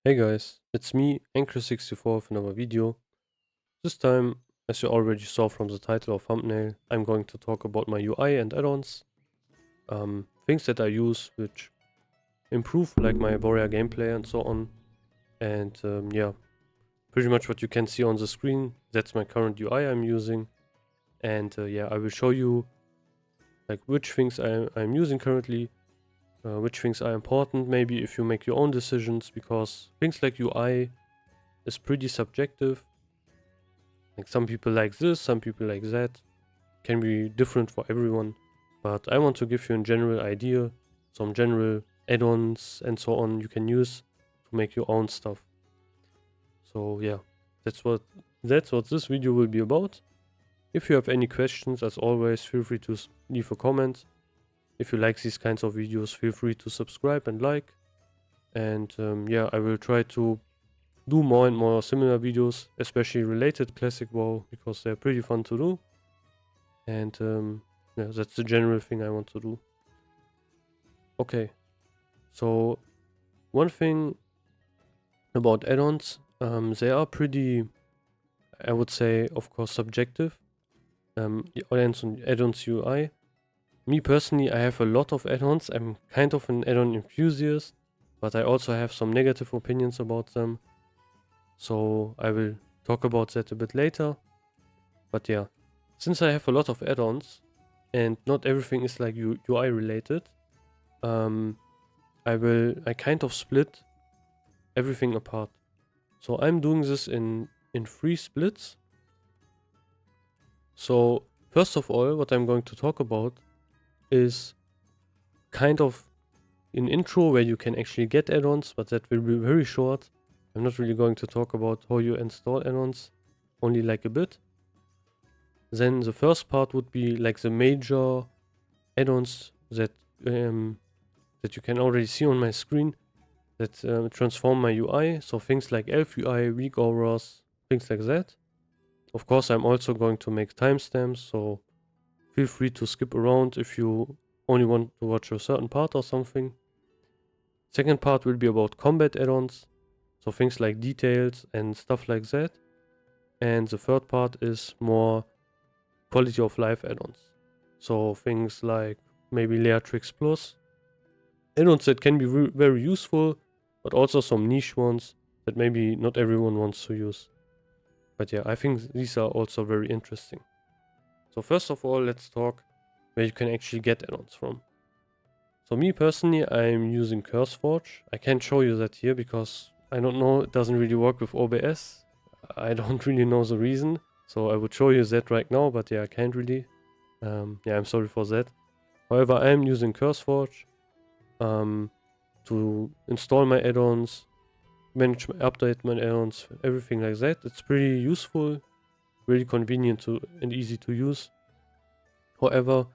Hey guys, it's me, Anchor64 with another video. This time, as you already saw from the title or thumbnail, I'm going to talk about my UI and add-ons. Things that I use which improve like my warrior gameplay and so on. And yeah, pretty much what you can see on the screen, that's my current UI I'm using. And yeah, I will show you like which things I'm using currently, which things are important maybe if you make your own decisions, because things like UI is pretty subjective. Like some people like this, some people like that. Can be different for everyone. But I want to give you a general idea, some general add-ons and so on you can use to make your own stuff. So yeah, that's what this video will be about. If you have any questions, as always, feel free to leave a comment. If you like these kinds of videos, feel free to subscribe and like. And yeah, I will try to do more and more similar videos, especially related classic WoW, because they're pretty fun to do. And yeah, that's the general thing I want to do. Okay, so one thing about add-ons, they are pretty, I would say, of course, subjective. Add-ons UI. Me personally, I have a lot of add-ons. I'm kind of an add-on enthusiast, but I also have some negative opinions about them. So I will talk about that a bit later. But yeah, since I have a lot of add-ons and not everything is like UI related, I kind of split everything apart. So I'm doing this in 3 splits. So first of all, what I'm going to talk about is kind of an intro where you can actually get add-ons, but that will be very short. I'm not really going to talk about how you install add-ons, only like a bit. Then the first part would be like the major add-ons that you can already see on my screen that transform my UI. So things like Elvui, Weakauras, things like that. Of course, I'm also going to make timestamps, so feel free to skip around if you only want to watch a certain part or something. Second part will be about combat add-ons, so things like details and stuff like that. And the third part is more quality of life add-ons. So things like maybe Leatrix Plus, add-ons that can be very useful, but also some niche ones that maybe not everyone wants to use. But yeah, I think these are also very interesting. So first of all, let's talk where you can actually get add-ons from. So me personally, I'm using CurseForge. I can't show you that here because I don't know, it doesn't really work with OBS. I don't really know the reason. So I would show you that right now, but yeah, I can't really. Yeah, I'm sorry for that. However, I'm using CurseForge to install my add-ons, manage update my add-ons, everything like that. It's pretty useful, really convenient and easy to use. However,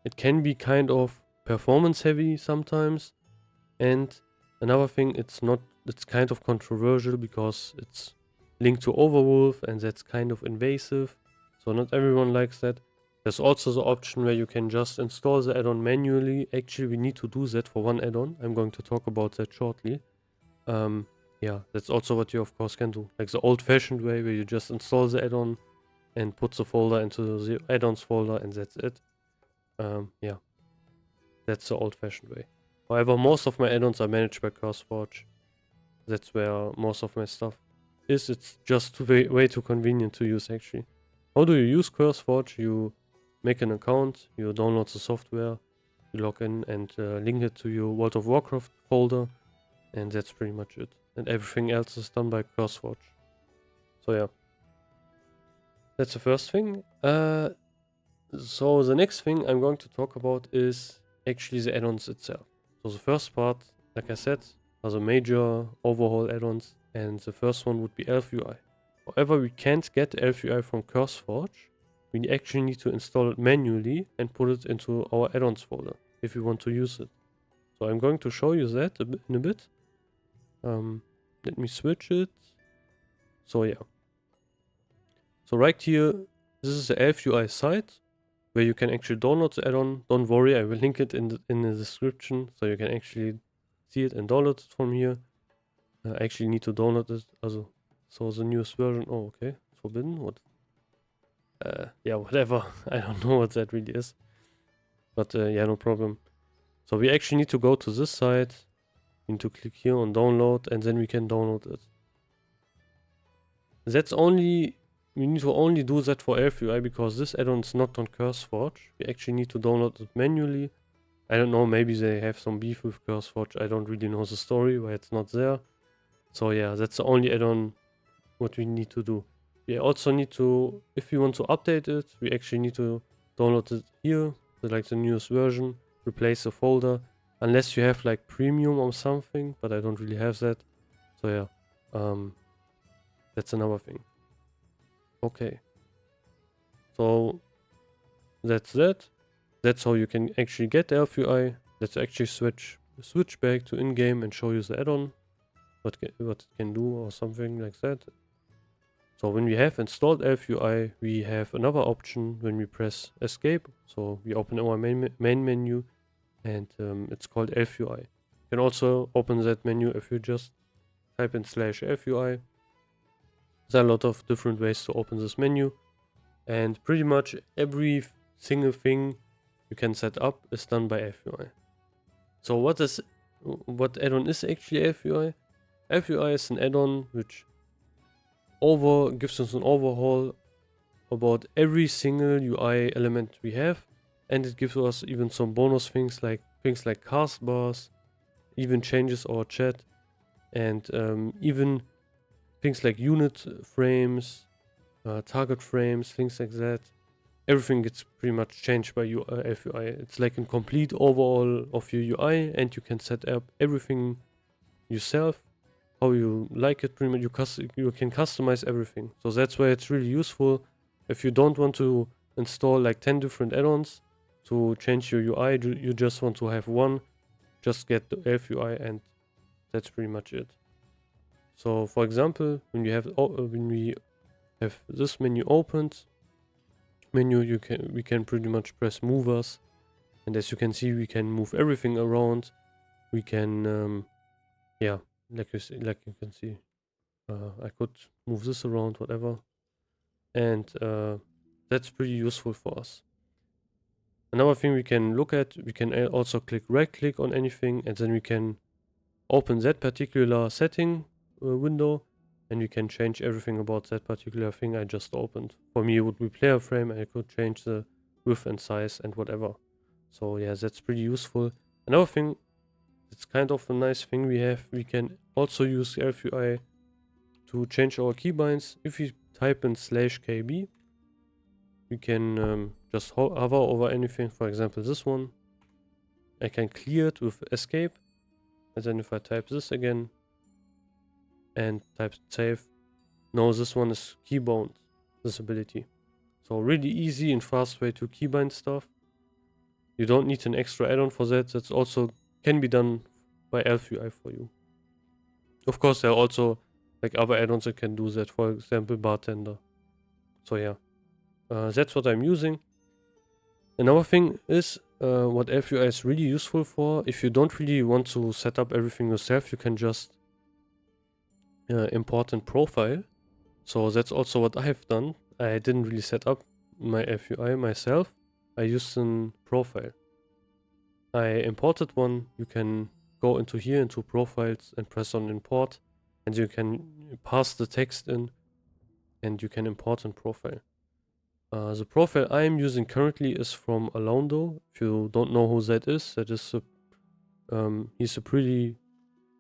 it can be kind of performance heavy sometimes. And another thing, it's kind of controversial because it's linked to Overwolf and that's kind of invasive. So not everyone likes that. There's also the option where you can just install the add-on manually. Actually, we need to do that for one add-on. I'm going to talk about that shortly. Yeah, that's also what you of course can do. Like the old-fashioned way where you just install the add-on and put the folder into the add-ons folder and that's it. Yeah, that's the old-fashioned way. However, most of my add-ons are managed by CurseForge. That's where most of my stuff is. It's just way too convenient to use actually. How do you use CurseForge? You make an account, you download the software, you log in and link it to your World of Warcraft folder, and that's pretty much it. And everything else is done by CurseForge. So yeah, that's the first thing. So the next thing I'm going to talk about is actually the add-ons itself. So the first part, like I said, are the major overhaul add-ons, and the first one would be Elvui. However, we can't get Elvui from CurseForge. We actually need to install it manually and put it into our add-ons folder if we want to use it. So I'm going to show you that in a bit. Let me switch it. So yeah. So right here, this is the Elvui site where you can actually download the add-on. Don't worry, I will link it in the description so you can actually see it and download it from here. I actually need to download it. Also, so the newest version. Oh, okay. It's forbidden. What? Yeah, whatever. I don't know what that really is. But yeah, no problem. So we actually need to go to this site. We need to click here on download, and then we can download it. That's only, we need to only do that for Elvui because this add-on is not on CurseForge. We actually need to download it manually. I don't know, maybe they have some beef with CurseForge. I don't really know the story why it's not there. So yeah, that's the only add-on what we need to do. We also need to, if we want to update it, we actually need to download it here, like the newest version, replace the folder, unless you have like premium or something, but I don't really have that. So yeah, that's another thing. Okay. So that's that. That's how you can actually get Elvui. Let's actually switch back to in-game and show you the add-on, what it can do or something like that. So when we have installed Elvui, we have another option when we press escape. So we open our main menu, and it's called Elvui. You can also open that menu if you just type in /Elvui. There are a lot of different ways to open this menu, and pretty much every single thing you can set up is done by Elvui. So what add-on is actually Elvui? Elvui is an add-on which gives us an overhaul about every single UI element we have, and it gives us even some bonus things like cast bars, even changes our chat, and even things like unit frames, target frames, things like that. Everything gets pretty much changed by Elvui. It's like a complete overhaul of your UI, and you can set up everything yourself, how you like it. Pretty much you can customize everything. So that's why it's really useful. If you don't want to install like 10 different add-ons to change your UI, you just want to have one, just get the Elvui, and that's pretty much it. So for example, when we have this menu opened, we can pretty much press movers, and as you can see, we can move everything around. We can yeah, like you can see, I could move this around, whatever, and that's pretty useful for us. Another thing we can look at, we can also right click on anything, and then we can open that particular setting window, and you can change everything about that particular thing I just opened. For me, it would be player frame, and I could change the width and size and whatever. So yeah, that's pretty useful. Another thing, it's kind of a nice thing we have, we can also use Elvui to change our keybinds. If you type in /KB, you can just hover over anything, for example this one. I can clear it with escape, and then if I type this again and type save, no, this one is keybound, this ability. So really easy and fast way to keybind stuff. You don't need an extra add-on for that. That's also can be done by Elvui for you. Of course, there are also like other add-ons that can do that, for example bartender. So yeah, that's what I'm using. Another thing is what Elvui is really useful for. If you don't really want to set up everything yourself, you can just import a profile. So that's also what I have done. I didn't really set up my Elvui myself. I used a profile. I imported one. You can go into here into profiles and press on import, and you can pass the text in, and you can import a profile. The profile I am using currently is from Ahlaundoh. If you don't know who that is he's a pretty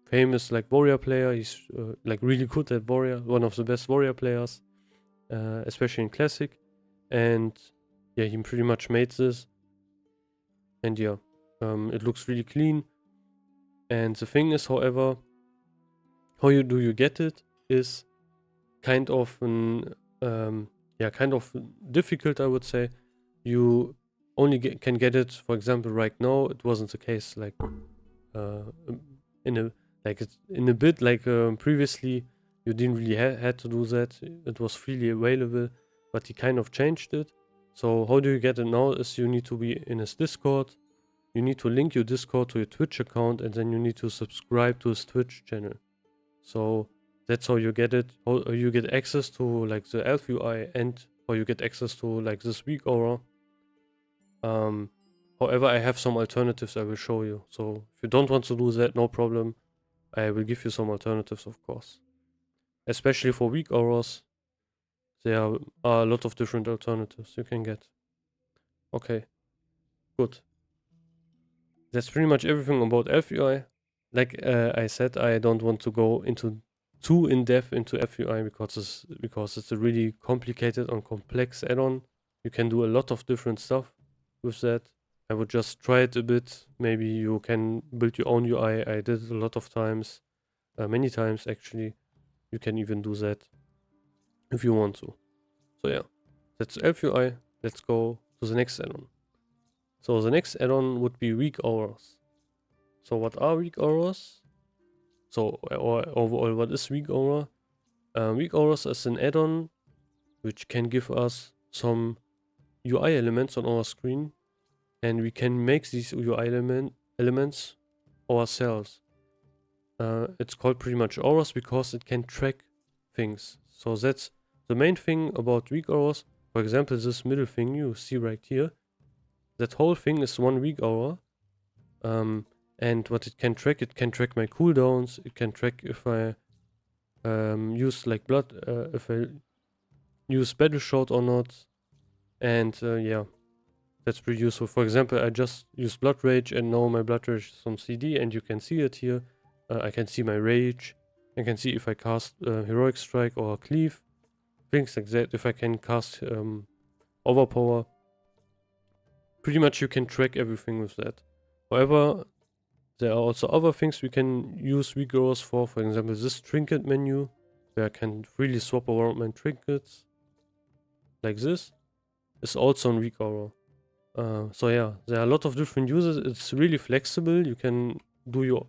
famous like warrior player. He's like really good at warrior, one of the best warrior players, especially in classic. And yeah, he pretty much made this. And yeah, it looks really clean. And the thing is, however, how do you get it is kind of kind of difficult, I would say. You only can get it, for example, right now. It wasn't the case like in a bit like previously. You didn't really had to do that. It was freely available, but he kind of changed it. So how do you get it now is you need to be in his Discord. You need to link your Discord to your Twitch account, and then you need to subscribe to his Twitch channel. So that's how you get it. How you get access to like the Elvui and how you get access to like this Weakaura. However, I have some alternatives I will show you. So if you don't want to do that, no problem. I will give you some alternatives, of course. Especially for Weakauras, there are a lot of different alternatives you can get. Okay, good. That's pretty much everything about Elvui. Like I said, I don't want to go into too in depth into Elvui because it's a really complicated and complex add-on. You can do a lot of different stuff with that. I would just try it a bit. Maybe you can build your own UI. I did it a lot of times, many times actually. You can even do that if you want to. So yeah, that's Elvui. Let's go to the next add-on. So the next add-on would be Weakauras. So what are Weakauras? So or overall, what is Weakaura? Weakauras is an add-on which can give us some UI elements on our screen, and we can make these UI elements ourselves. It's called pretty much auras because it can track things. So that's the main thing about Weakauras. For example, this middle thing you see right here, that whole thing is one Weakaura. And what it can track my cooldowns. It can track if I use like if I use battle shot or not. And yeah, that's pretty useful. For example, I just used blood rage and now my blood rage is on CD, and you can see it here. I can see my rage. I can see if I cast heroic strike or cleave, things like that. If I can cast overpower, pretty much you can track everything with that. However, there are also other things we can use Weakauras for example, this Trinket Menu, where I can really swap around my trinkets, like this, is also on Weakaura. So yeah, there are a lot of different uses. It's really flexible. You can do your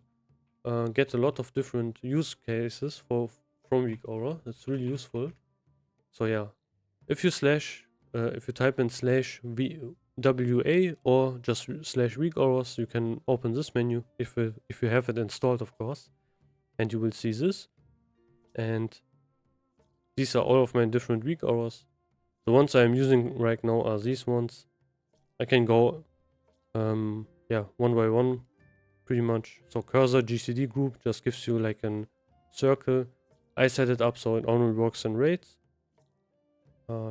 get a lot of different use cases from Weakaura. That's really useful. So yeah, if you type in /WA or just /Weakauras, you can open this menu if you have it installed, of course, and you will see this. And these are all of my different Weakauras. The ones I'm using right now are these ones. I can go, yeah, one by one, pretty much. So cursor GCD group just gives you like a circle. I set it up so it only works in raids.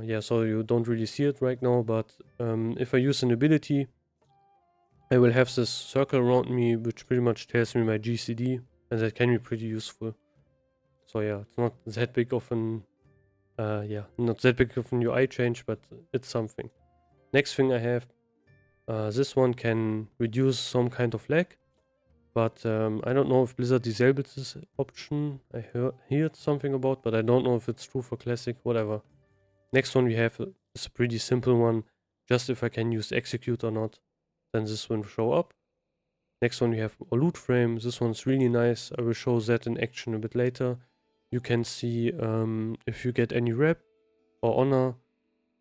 Yeah, so you don't really see it right now, but if I use an ability, I will have this circle around me, which pretty much tells me my GCD, and that can be pretty useful. So yeah, it's not that big of an, not that big of an UI change, but it's something. Next thing I have, this one can reduce some kind of lag, but I don't know if Blizzard disabled this option. I heard something about, but I don't know if it's true for Classic, whatever. Next one we have is a pretty simple one. Just if I can use execute or not, then this one will show up. Next one we have a loot frame. This one's really nice. I will show that in action a bit later. You can see if you get any rep or honor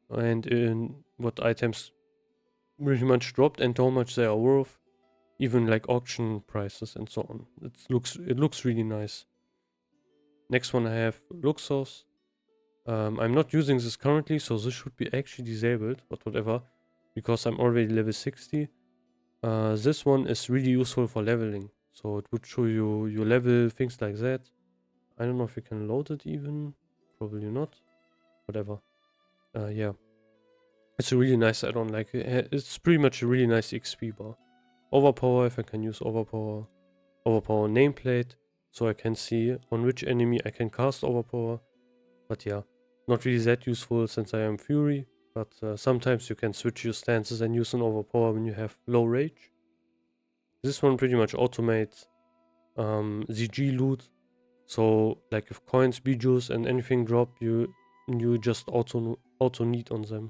and in what items pretty much dropped and how much they are worth. Even like auction prices and so on. It looks really nice. Next one I have Luxthos. I'm not using this currently, so this should be actually disabled, but whatever, because I'm already level 60. This one is really useful for leveling, so it would show you your level, things like that. I don't know if you can load it even, probably not, whatever. Yeah, it's a really nice add-on, like it's pretty much a really nice XP bar. Overpower, if I can use overpower nameplate, so I can see on which enemy I can cast overpower, but yeah. Not really that useful since I am Fury, but sometimes you can switch your stances and use an overpower when you have low rage. This one pretty much automates ZG loot. So like if coins, bijous and anything drop, you just auto need on them.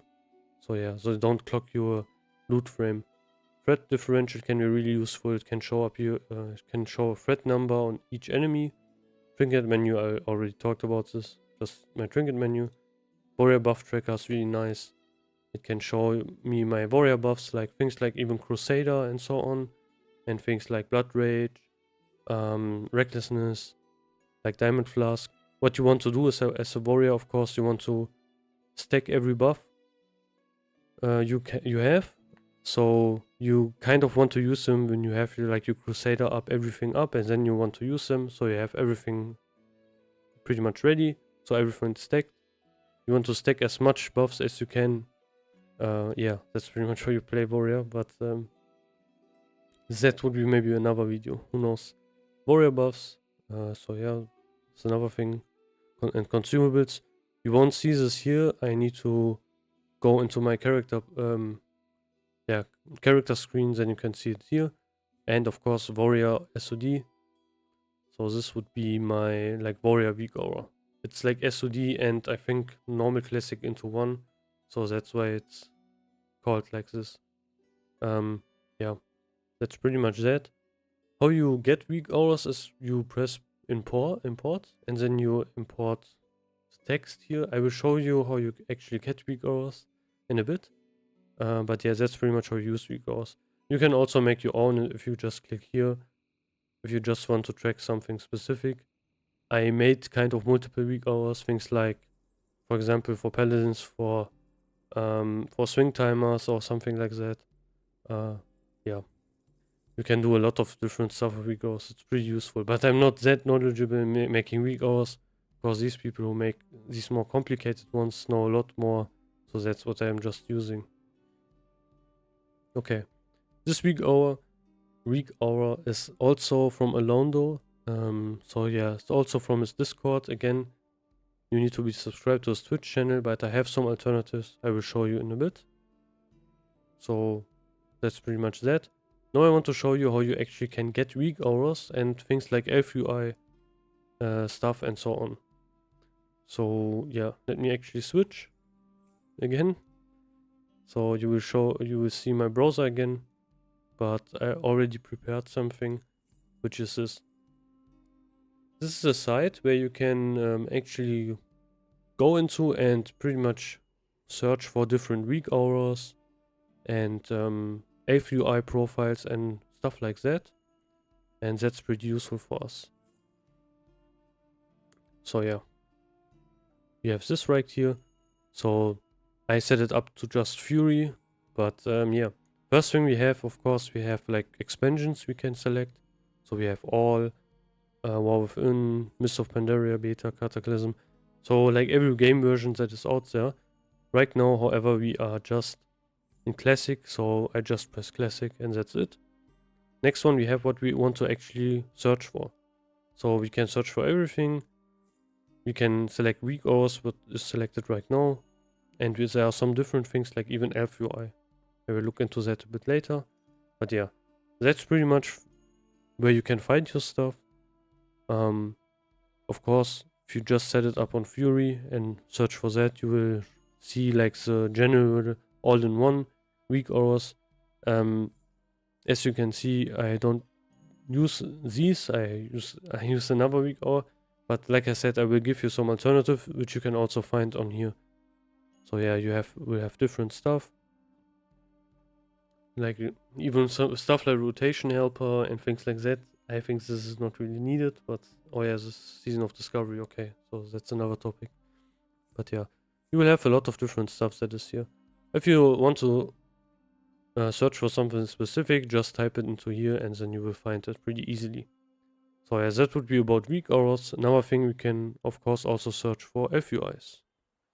So yeah, so don't clock your loot frame. Threat differential can be really useful. It can show up here, it can show a threat number on each enemy. Trinket menu, I already talked about this. Just my trinket menu. Warrior buff tracker is really nice. It can show me my warrior buffs, like things like even Crusader and so on. And things like Blood Rage, Recklessness, like Diamond Flask. What you want to do is, as a warrior, of course, you want to stack every buff you have. So you kind of want to use them when you have your Crusader up, everything up, and then you want to use them. So you have everything pretty much ready. So everything's stacked. You want to stack as much buffs as you can. Yeah, that's pretty much how you play warrior. But that would be maybe another video. Who knows? Warrior buffs. So yeah, it's another thing. And consumables. You won't see this here. I need to go into my character character screens, and you can see it here. And of course warrior SOD. So this would be my warrior Weakaura. It's like SOD and I think normal classic into one. So that's why it's called like this. Yeah, that's pretty much that. How you get Weakauras is you press import, and then you import the text here. I will show you how you actually get Weakauras in a bit. But yeah, that's pretty much how you use Weakauras. You can also make your own if you just click here. If you just want to track something specific. I made kind of multiple Weakauras, things like, for example, for paladins, for swing timers or something like that. Yeah. You can do a lot of different stuff with Weakauras. It's pretty useful. But I'm not that knowledgeable in making Weakauras, because these people who make these more complicated ones know a lot more. So that's what I'm just using. Okay. This Weakaura is also from Ahlaundoh. So yeah, it's also from his Discord. Again, you need to be subscribed to his Twitch channel, but I have some alternatives I will show you in a bit. So that's pretty much that. Now I want to show you how you actually can get Weakauras and things like Elvui stuff and so on. So yeah, let me actually switch again. So you will see my browser again, but I already prepared something, which is this. This is a site where you can actually go into and pretty much search for different Weakauras and Elvui profiles and stuff like that. And that's pretty useful for us. So yeah, we have this right here. So I set it up to just Fury, but yeah. First thing we have, of course, we have expansions we can select. So we have all, War Within, Mist of Pandaria, Beta, Cataclysm. So every game version that is out there. Right now, however, we are just in Classic, so I just press Classic and that's it. Next one, we have what we want to actually search for. So we can search for everything. We can select Weakauras, what is selected right now. And there are some different things like even Elvui. I will look into that a bit later. But yeah, that's pretty much where you can find your stuff. Of course, if you just set it up on Fury and search for that, you will see the general all-in-one Weakauras. As you can see, I don't use these. I use another Weakaura. But like I said, I will give you some alternative, which you can also find on here. So yeah, we'll have different stuff. Like even some stuff like rotation helper and things like that. I think this is not really needed, but oh yeah, this Season of Discovery, okay. So that's another topic. But yeah, you will have a lot of different stuff that is here. If you want to search for something specific, just type it into here and then you will find it pretty easily. So yeah, that would be about Weakauras. Another thing we can of course also search for Elvuis.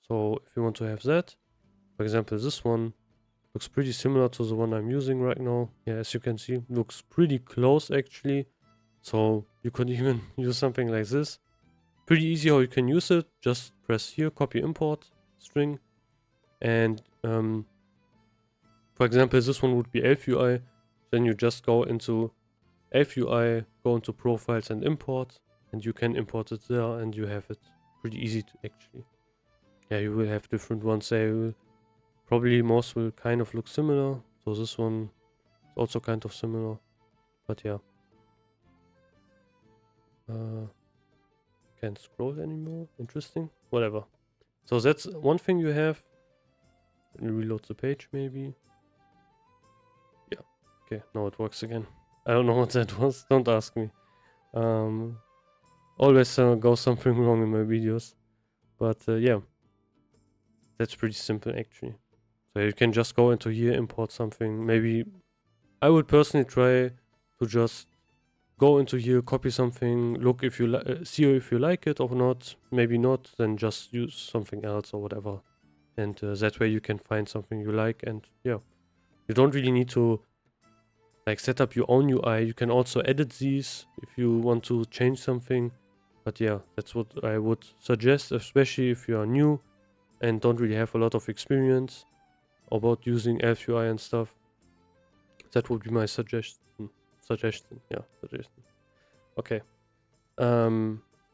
So if you want to have that, for example this one looks pretty similar to the one I'm using right now. Yeah, as you can see, looks pretty close actually. So you could even use something like this. Pretty easy how you can use it. Just press here, copy import string. And for example, this one would be Elvui. Then you just go into Elvui, go into profiles and import. And you can import it there and you have it. Pretty easy to actually. Yeah, you will have different ones. They will probably most will kind of look similar. So this one is also kind of similar. But yeah. Can't scroll anymore. Interesting. Whatever. So that's one thing you have. Let me reload the page maybe. Yeah. Okay, now it works again. I don't know what that was. Don't ask me. always goes something wrong in my videos. But yeah, that's pretty simple actually. So you can just go into here, import something. Maybe I would personally try to just go into here, copy something, look if you see if you like it or not. Maybe not, then just use something else or whatever. And that way you can find something you like. And yeah, you don't really need to like set up your own UI. You can also edit these if you want to change something. But yeah, that's what I would suggest, especially if you are new and don't really have a lot of experience about using Elvui and stuff. That would be my suggestion. Yeah, suggestion. Okay.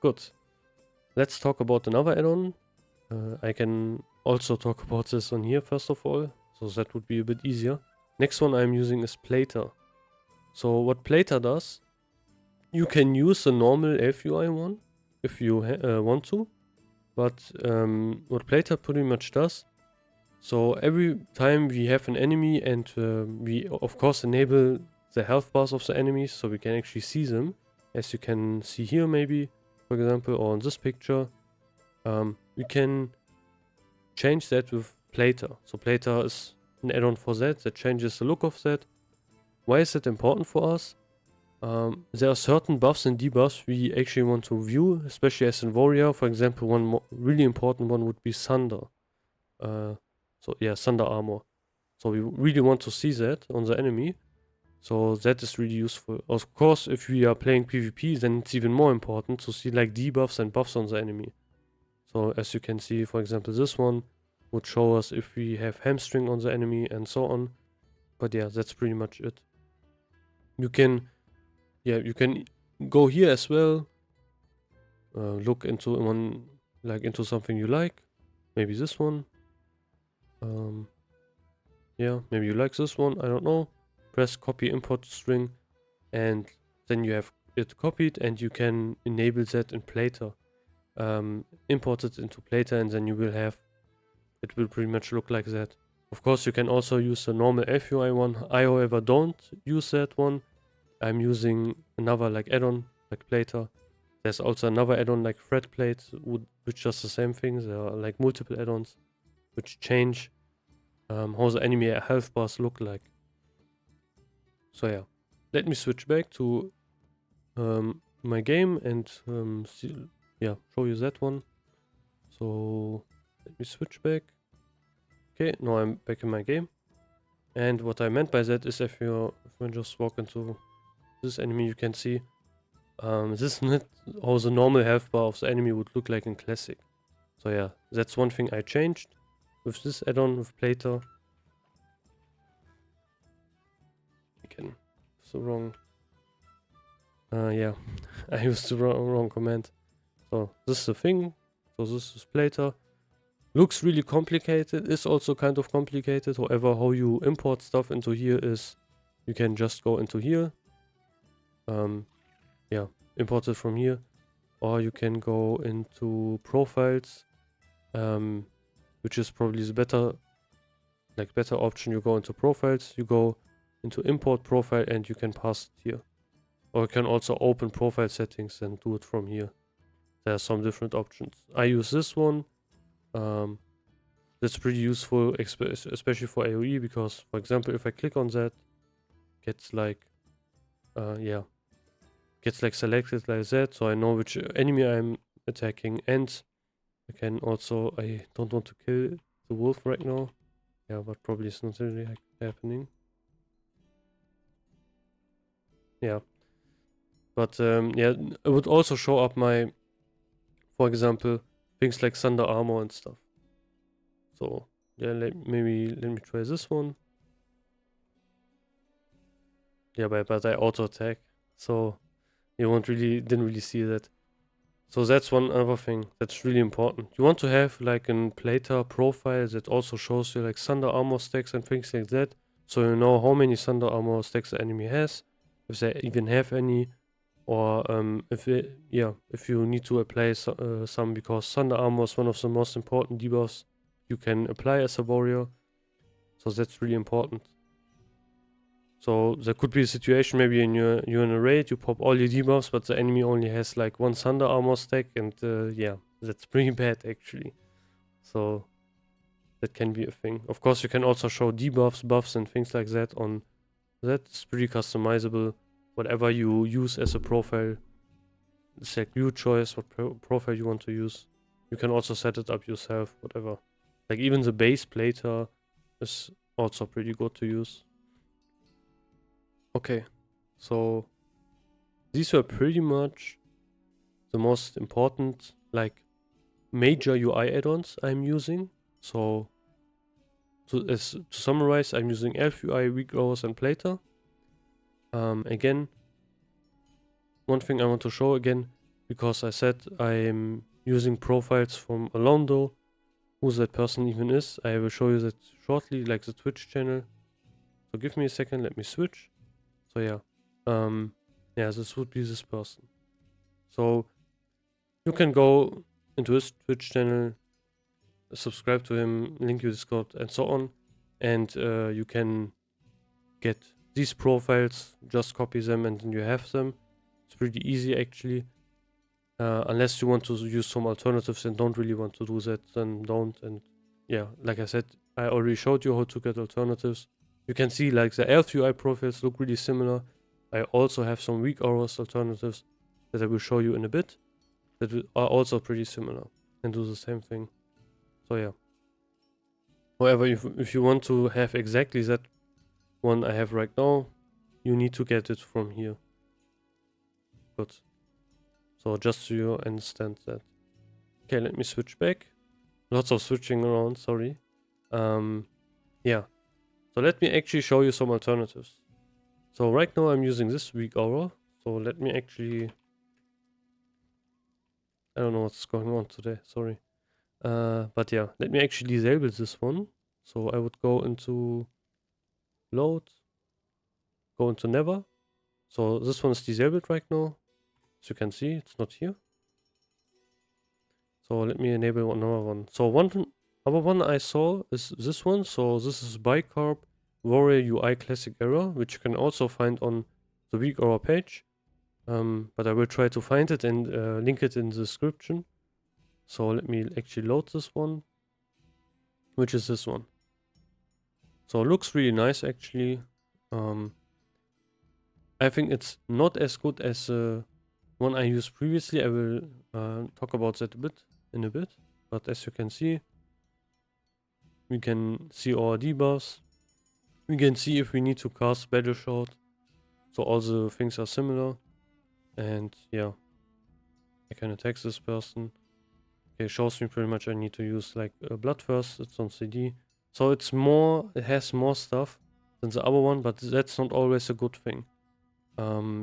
Good. Let's talk about another add-on. I can also talk about this on here first of all, so that would be a bit easier. Next one I'm using is Plater. So what Plater does, you can use the normal Elvui one if you want to, but what Plater pretty much does, so every time we have an enemy and we of course enable the health bars of the enemies so we can actually see them, as you can see here maybe, for example, or in this picture, we can change that with Plater. So Plater is an add-on for that changes the look of that. Why is that important for us? There are certain buffs and debuffs we actually want to view, especially as in Warrior. For example, one really important one would be Thunder. So yeah, Thunder Armor. So we really want to see that on the enemy. So that is really useful. Of course, if we are playing PvP, then it's even more important to see like debuffs and buffs on the enemy. So as you can see, for example, this one would show us if we have hamstring on the enemy and so on. But yeah, that's pretty much it. You can go here as well. Look into one, like into something you like. Maybe this one. Yeah, maybe you like this one. I don't know. Press copy import string, and then you have it copied, and you can enable that in Plater. Import it into Plater, and then you will have it will pretty much look like that. Of course, you can also use the normal Elvui one. I, however, don't use that one. I'm using another like add-on like Plater. There's also another add-on like Threadplate, which does the same thing. There are like multiple add-ons which change how the enemy health bars look like. So yeah, let me switch back to my game and show you that one. So let me switch back. Okay, now I'm back in my game. And what I meant by that is if you just walk into this enemy, you can see this is not how the normal health bar of the enemy would look like in Classic. So yeah, that's one thing I changed with this add-on with Plater. Again, it's the wrong. Yeah, I used the wrong command. So this is the thing. So this is Plater. Looks really complicated. Is also kind of complicated. However, how you import stuff into here is you can just go into here. Yeah, import it from here, or you can go into profiles, which is probably the better option. You go into profiles, you go into import profile, and you can pass it here. Or you can also open profile settings and do it from here. There are some different options. I use this one. That's pretty useful, especially for AoE, because, for example, if I click on that, gets like, gets like selected like that, so I know which enemy I'm attacking, and I can also, I don't want to kill the wolf right now. Yeah, but probably it's not really happening. Yeah. But yeah, it would also show up my, for example, things like Thunder Armor and stuff. So yeah, maybe let me try this one. Yeah, but I auto attack, so you didn't really see that. So that's one other thing that's really important. You want to have like a Plater profile that also shows you like Thunder Armor stacks and things like that, so you know how many Thunder Armor stacks the enemy has, if they even have any, or if you need to apply some, because Thunder Armor is one of the most important debuffs you can apply as a warrior. So that's really important. So there could be a situation maybe you're in a raid, you pop all your debuffs, but the enemy only has like one Thunder Armor stack, and yeah, that's pretty bad actually. So that can be a thing. Of course, you can also show debuffs, buffs, and things like that on. That's pretty customizable. Whatever you use as a profile, it's like your choice what profile you want to use. You can also set it up yourself, whatever. Like even the base plater is also pretty good to use. Okay, so these were pretty much the most important, like, major UI add-ons I'm using. So to summarize, I'm using Elvui, Weakauras, and Plater. Again, one thing I want to show again, because I said I'm using profiles from Ahlaundoh, who that person even is. I will show you that shortly, like the Twitch channel. So give me a second, let me switch. So yeah, yeah, this would be this person. So you can go into his Twitch channel, subscribe to him, link your Discord, and so on, and you can get these profiles, just copy them, and then you have them. It's pretty easy actually. Unless you want to use some alternatives and don't really want to do that, then don't. And yeah, like I said, I already showed you how to get alternatives. You can see like the Elvui profiles look really similar. I also have some Weakauras alternatives that I will show you in a bit that are also pretty similar and do the same thing. So yeah. However, if you want to have exactly that one I have right now, you need to get it from here. Good. So just so you understand that. Okay, let me switch back. Lots of switching around, sorry. Yeah. So let me actually show you some alternatives. So right now I'm using this Weakaura. So let me actually... I don't know what's going on today, sorry. But yeah, let me actually disable this one. So I would go into load, go into never. So this one is disabled right now. As you can see, it's not here. So let me enable another one. So other one I saw is this one. So this is Bicarb Warrior UI Classic Error, which you can also find on the Weakaura page. But I will try to find it and link it in the description. So let me actually load this one, which is this one. So it looks really nice actually. I think it's not as good as the one I used previously. I will talk about that in a bit. But as you can see, we can see our debuffs. We can see if we need to cast Battle Shout. So all the things are similar. And yeah, I can attack this person. Okay, it shows me pretty much I need to use like Blood first. It's on CD. So it has more stuff than the other one, but that's not always a good thing.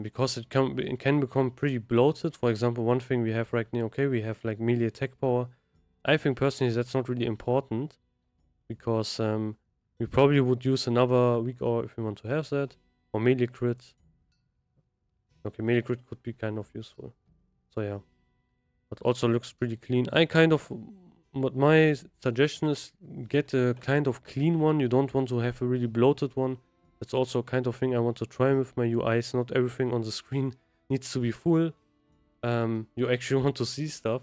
Because it can become pretty bloated. For example, one thing we have right now, okay, we have like melee attack power. I think personally that's not really important, because we probably would use another Weakaura if we want to have that, or melee crit. Okay, melee crit could be kind of useful. So yeah, but also looks pretty clean. What my suggestion is, get a kind of clean one. You don't want to have a really bloated one. That's also a kind of thing I want to try with my UIs. Not everything on the screen needs to be full. You actually want to see stuff.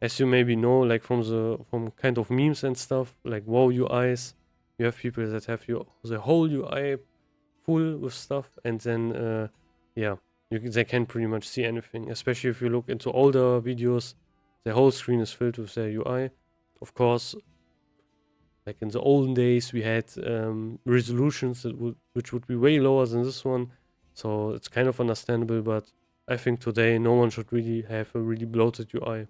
As you maybe know, like from kind of memes and stuff, like WoW UIs, you have people that have the whole UI full with stuff, and then yeah, they can pretty much see anything. Especially if you look into older videos, the whole screen is filled with their UI. Of course, like in the olden days, we had resolutions which would be way lower than this one, so it's kind of understandable. But I think today no one should really have a really bloated UI.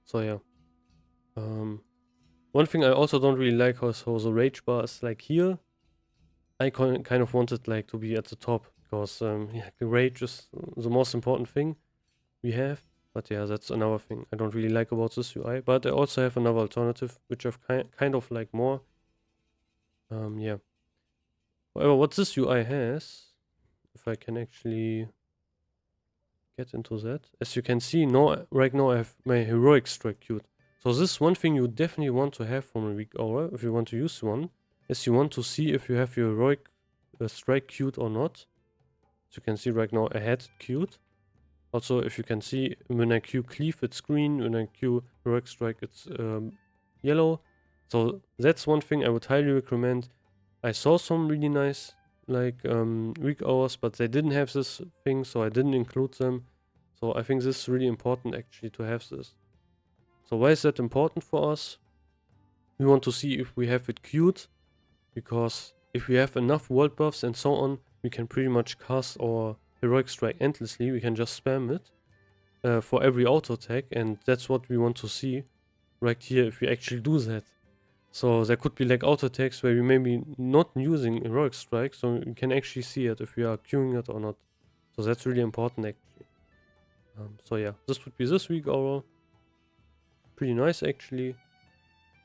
So yeah. One thing I also don't really like how the rage bar is like here. I kind of want it like to be at the top, because yeah, the rage is the most important thing we have. But yeah, that's another thing I don't really like about this UI. But I also have another alternative, which I've kind of like more. Yeah. However, what this UI has, if I can actually get into that. As you can see, right now I have my heroic strike queued. So this is one thing you definitely want to have from a Weakaura if you want to use one, is you want to see if you have your heroic strike queued or not. So you can see right now I had it queued. Also, if you can see, when I queue cleave, it's green. When I queue heroic strike, it's yellow. So that's one thing I would highly recommend. I saw some really nice like Weakauras, but they didn't have this thing, so I didn't include them. So I think this is really important actually to have this. So why is that important for us? We want to see if we have it queued, because if we have enough world buffs and so on, we can pretty much cast our heroic strike endlessly. We can just spam it for every auto attack, and that's what we want to see right here if we actually do that. So there could be like auto attacks where we may be not using heroic strike, so we can actually see it if we are queuing it or not. So that's really important actually. So yeah, this would be this Weakaura. Pretty nice actually.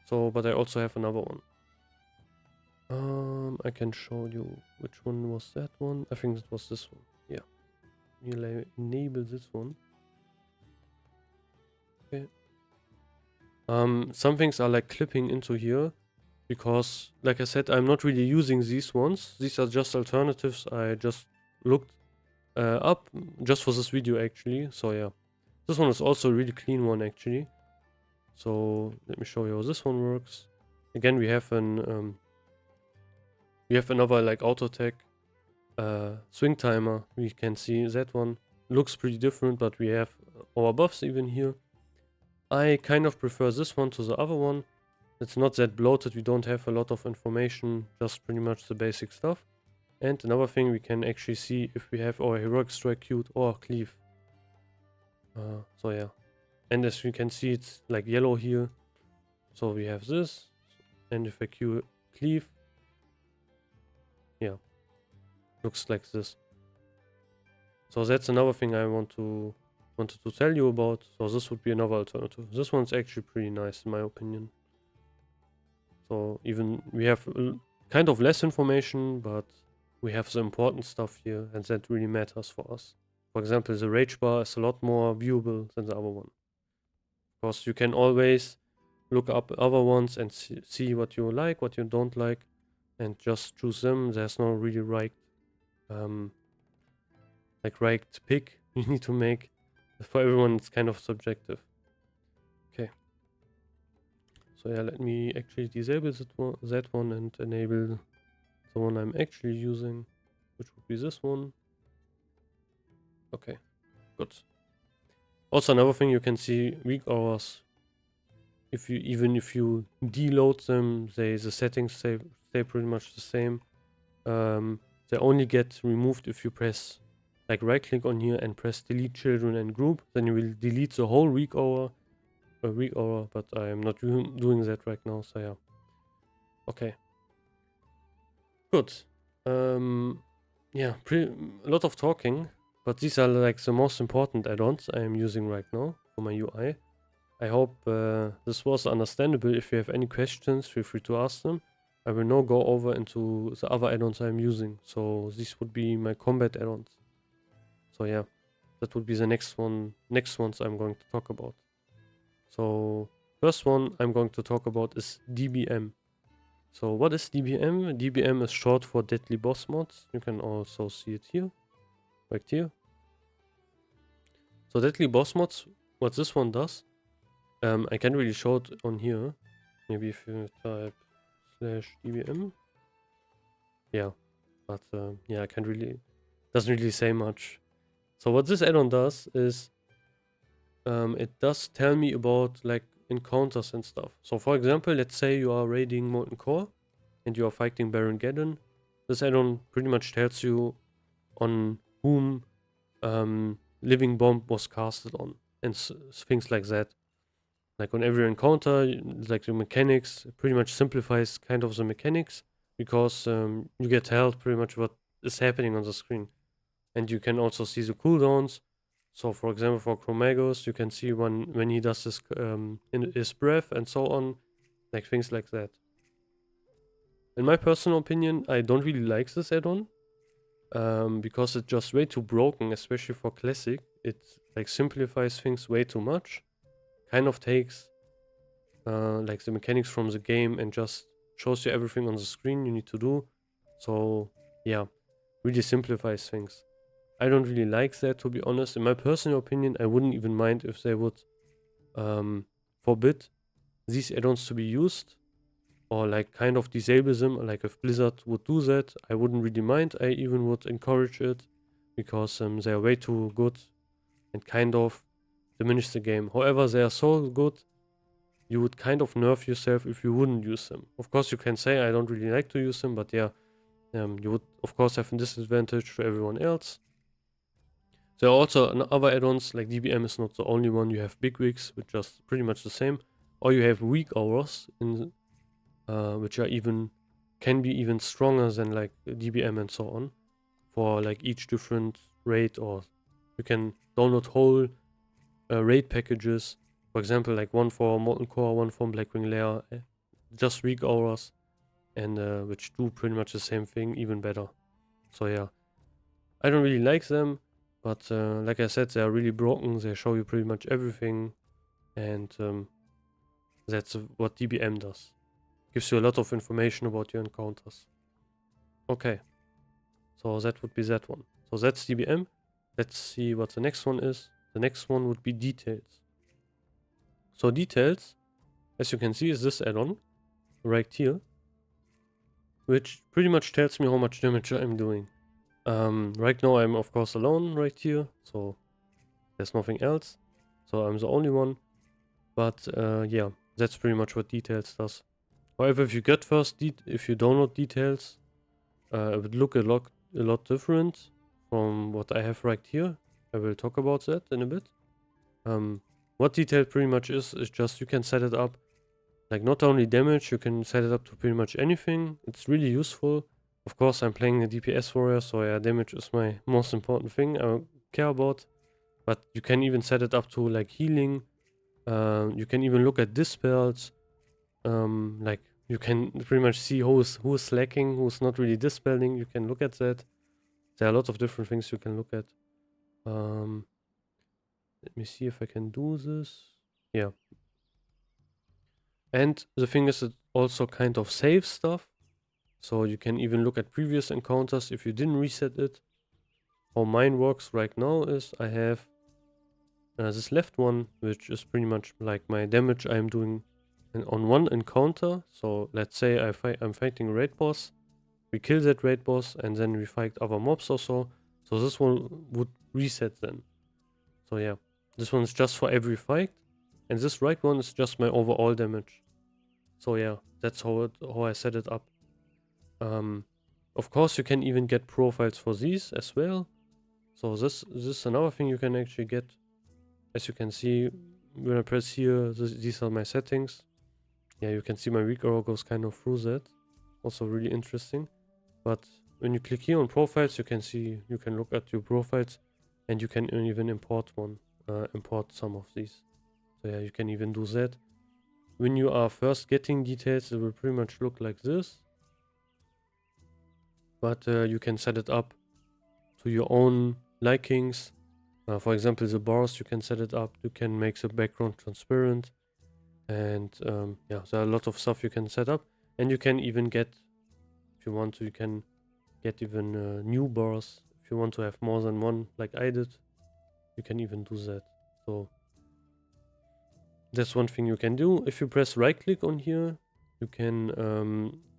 So, but I also have another one. I can show you which one was that one. I think that was this one. Yeah. We'll enable this one. Okay. Some things are like clipping into here because, like I said, I'm not really using these ones. These are just alternatives. I just looked up just for this video actually. So yeah, this one is also a really clean one actually. So let me show you how this one works. Again, we have an another like auto attack swing timer. We can see that one looks pretty different, but we have our buffs even here. I kind of prefer this one to the other one. It's not that bloated, we don't have a lot of information, just pretty much the basic stuff. And another thing, we can actually see if we have our heroic strike queued or cleave. So yeah. And as you can see, it's like yellow here. So we have this. And if I queue cleave, yeah, looks like this. So that's another thing I wanted to tell you about. So this would be another alternative. This one's actually pretty nice in my opinion. So even we have kind of less information, but we have the important stuff here, and that really matters for us. For example, the rage bar is a lot more viewable than the other one. Of course, you can always look up other ones and see what you like, what you don't like, and just choose them. There's no really right pick you need to make. For everyone, it's kind of subjective. Okay. So yeah, let me actually disable that one and enable the one I'm actually using, which would be this one. Okay, good. Also, another thing, you can see Weakauras. Even if you deload them, the settings stay pretty much the same. They only get removed if you press like right click on here and press delete children and group. Then you will delete the whole Weakaura, but I am not doing that right now. So yeah. Okay. Good. Yeah, a lot of talking, but these are like the most important add-ons I am using right now for my UI. I hope this was understandable. If you have any questions, feel free to ask them. I will now go over into the other add-ons I'm using. So these would be my combat add-ons. So yeah, that would be the next ones I'm going to talk about. So first one I'm going to talk about is DBM. So what is DBM? DBM is short for Deadly Boss Mods. You can also see it here, right here. So Deadly Boss Mods, what this one does, I can't really show it on here. Maybe if you type /DBM. Yeah, but yeah, I can't really, doesn't really say much. So what this add-on does is, it does tell me about like encounters and stuff. So for example, let's say you are raiding Molten Core and you are fighting Baron Geddon. This add-on pretty much tells you on whom Living Bomb was casted on and things like that. Like on every encounter, like the mechanics pretty much simplifies kind of the mechanics, because you get told pretty much what is happening on the screen. And you can also see the cooldowns. So for example, for Chromagos, you can see when he does this in his breath and so on, like things like that. In my personal opinion, I don't really like this add-on, because it's just way too broken, especially for Classic. It like simplifies things way too much. Kind of takes like the mechanics from the game and just shows you everything on the screen you need to do. So yeah, really simplifies things. I don't really like that, to be honest. In my personal opinion, I wouldn't even mind if they would forbid these add-ons to be used, or like kind of disable them. Like if Blizzard would do that, I wouldn't really mind. I even would encourage it, because they are way too good and kind of diminish the game. However, they are so good, you would kind of nerf yourself if you wouldn't use them. Of course, you can say I don't really like to use them, but yeah, you would of course have a disadvantage to everyone else. There are also other add-ons, like DBM is not the only one. You have Bigwigs, which are pretty much the same, or you have Weakauras, which are can be even stronger than like DBM and so on, for like each different raid, or you can download whole raid packages. For example, like one for Molten Core, one for Blackwing Lair, just Weakauras, and which do pretty much the same thing, even better. So yeah, I don't really like them, but like I said, they are really broken. They show you pretty much everything, and that's what DBM does. Gives you a lot of information about your encounters. Okay, so that would be that one. So that's DBM. Let's see what the next one is. The next one would be Details. So Details, as you can see, is this add-on right here, which pretty much tells me how much damage I'm doing. Right now I'm of course alone right here, so there's nothing else. So I'm the only one. But yeah, that's pretty much what Details does. However, if you if you download Details, it would look a lot different from what I have right here. I will talk about that in a bit. What Detail pretty much is just you can set it up. Like not only damage, you can set it up to pretty much anything. It's really useful. Of course, I'm playing a DPS warrior, so yeah, damage is my most important thing I care about. But you can even set it up to like healing. You can even look at dispels. Like you can pretty much see who's slacking, who's not really dispelling. You can look at that. There are a lot of different things you can look at. Let me see if I can do this. Yeah. And the thing is, it also kind of saves stuff. So you can even look at previous encounters if you didn't reset it. How mine works right now is I have this left one, which is pretty much like my damage I'm doing on one encounter. So let's say I'm fighting a raid boss. We kill that raid boss and then we fight other mobs or so. So this one would reset then. So yeah, this one is just for every fight. And this right one is just my overall damage. So yeah, that's how I set it up. Of course, you can even get profiles for these as well. So this is another thing you can actually get. As you can see, when I press here, these are my settings. Yeah, you can see my Weakaura goes kind of through that. Also really interesting. But when you click here on profiles, you can see, you can look at your profiles, and you can even import some of these. So yeah, you can even do that. When you are first getting Details, it will pretty much look like this. But you can set it up to your own likings. For example, the bars, you can set it up. You can make the background transparent. And yeah, there are a lot of stuff you can set up. And you can even get, if you want to, you can get even new bars. If you want to have more than one, like I did, you can even do that. So that's one thing you can do. If you press right click on here, you can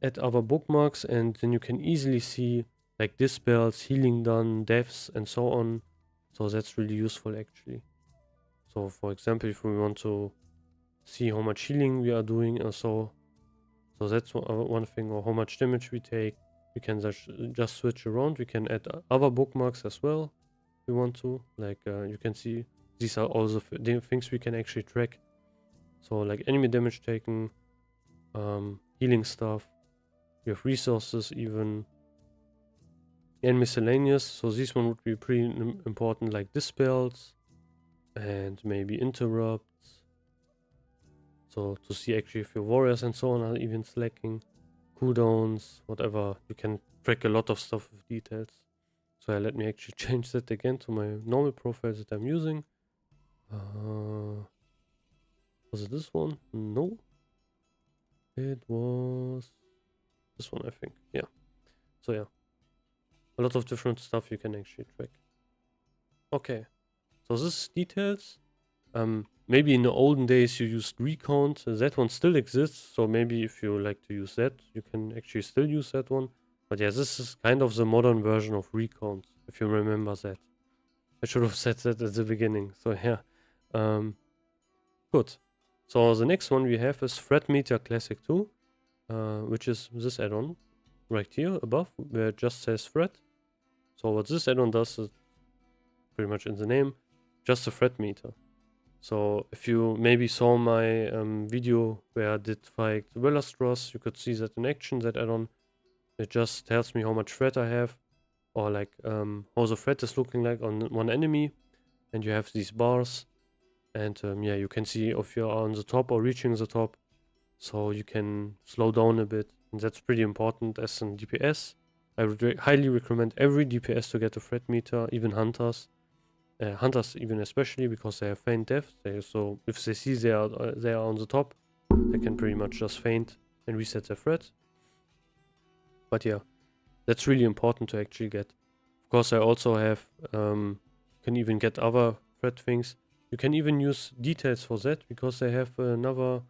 add other bookmarks, and then you can easily see like dispels, healing done, deaths, and so on. So that's really useful actually. So for example, if we want to see how much healing we are doing or so that's one thing, or how much damage we take, we can just switch around. We can add other bookmarks as well if we want to. Like you can see these are all the things we can actually track. So like enemy damage taken, healing stuff, we have resources even, and miscellaneous. So this one would be pretty important, like dispels and maybe interrupts. So to see actually if your warriors and so on are even slacking, cooldowns, whatever. You can track a lot of stuff with Details. So yeah, let me actually change that again to my normal profile that I'm using. Was it this one? No. It was this one, I think. Yeah. So yeah. a lot of different stuff you can actually track. Okay, so this is details. Maybe in the olden days you used recount. That one still exists, so maybe if you like to use that, you can actually still use that one. But yeah, this is kind of the modern version of recount, if you remember that. I should have said that at the beginning. So yeah, good. So the next one we have is Threat Meter Classic 2, which is this add-on right here above, where it just says threat. So what this add-on does is pretty much in the name, just a threat meter. So if you maybe saw my video where I did fight Velastross, you could see that in action, that add-on. It just tells me how much threat I have, or like how the threat is looking like on one enemy. And you have these bars. And yeah, you can see if you're on the top or reaching the top. So you can slow down a bit. And that's pretty important as an DPS. I would highly recommend every DPS to get a threat meter, even hunters. Hunters even especially, because they have feint death. So if they see they are on the top, they can pretty much just feint and reset their threat. But yeah, that's really important to actually get. Of course, I also have, can even get other threat things. You can even use details for that, because they have another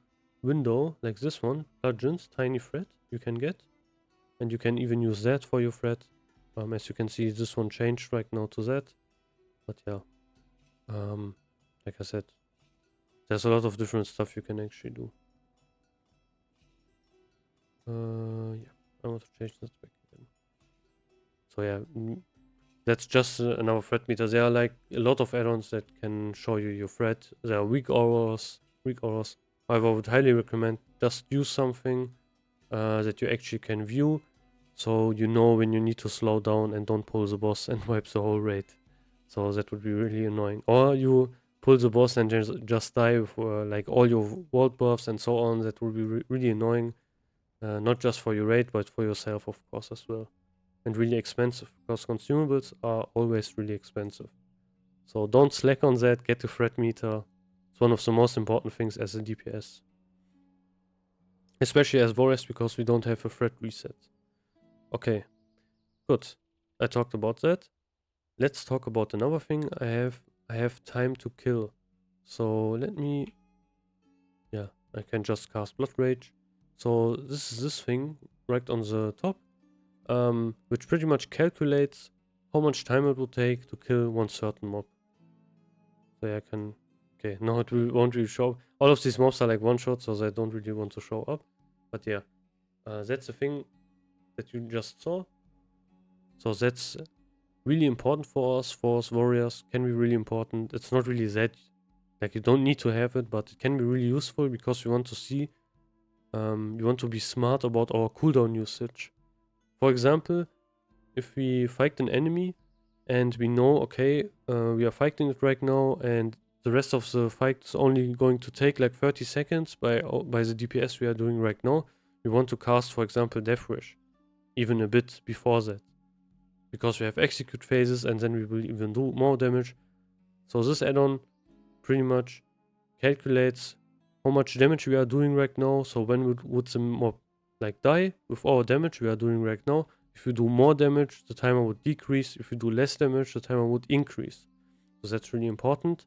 window like this one, plugins, tiny threat you can get. And you can even use that for your threat. As you can see, this one changed right now to that. But yeah, like I said, there's a lot of different stuff you can actually do. Yeah, I want to change this back again. So yeah, that's just another threat meter. There are like a lot of add-ons that can show you your threat. There are Weakauras. However, I would highly recommend just use something that you actually can view, so you know when you need to slow down and don't pull the boss and wipe the whole raid. So that would be really annoying. Or you pull the boss and just die for like all your world buffs and so on. That would be really annoying. Not just for your raid, but for yourself, of course, as well. And really expensive, because consumables are always really expensive. So don't slack on that, get the threat meter. It's one of the most important things as a DPS. Especially as Warriors, because we don't have a threat reset. Okay, good. I talked about that. Let's talk about another thing. I have time to kill. So let me, yeah, I can just cast Blood Rage. So this is this thing right on the top, which pretty much calculates how much time it will take to kill one certain mob. So yeah, I can, okay, no, it won't really show. All of these mobs are like one shot, so they don't really want to show up. But yeah, that's the thing that you just saw. So that's really important for us warriors, can be really important. It's not really that, like you don't need to have it, but it can be really useful, because we want to see, we want to be smart about our cooldown usage. For example, if we fight an enemy and we know, okay, we are fighting it right now, and the rest of the fight is only going to take like 30 seconds by the DPS we are doing right now, we want to cast, for example, Death Wish, even a bit before that, because we have execute phases, and then we will even do more damage. So this add-on pretty much calculates how much damage we are doing right now. So when would the mob like die with our damage we are doing right now? If you do more damage, the timer would decrease. If you do less damage, the timer would increase. So that's really important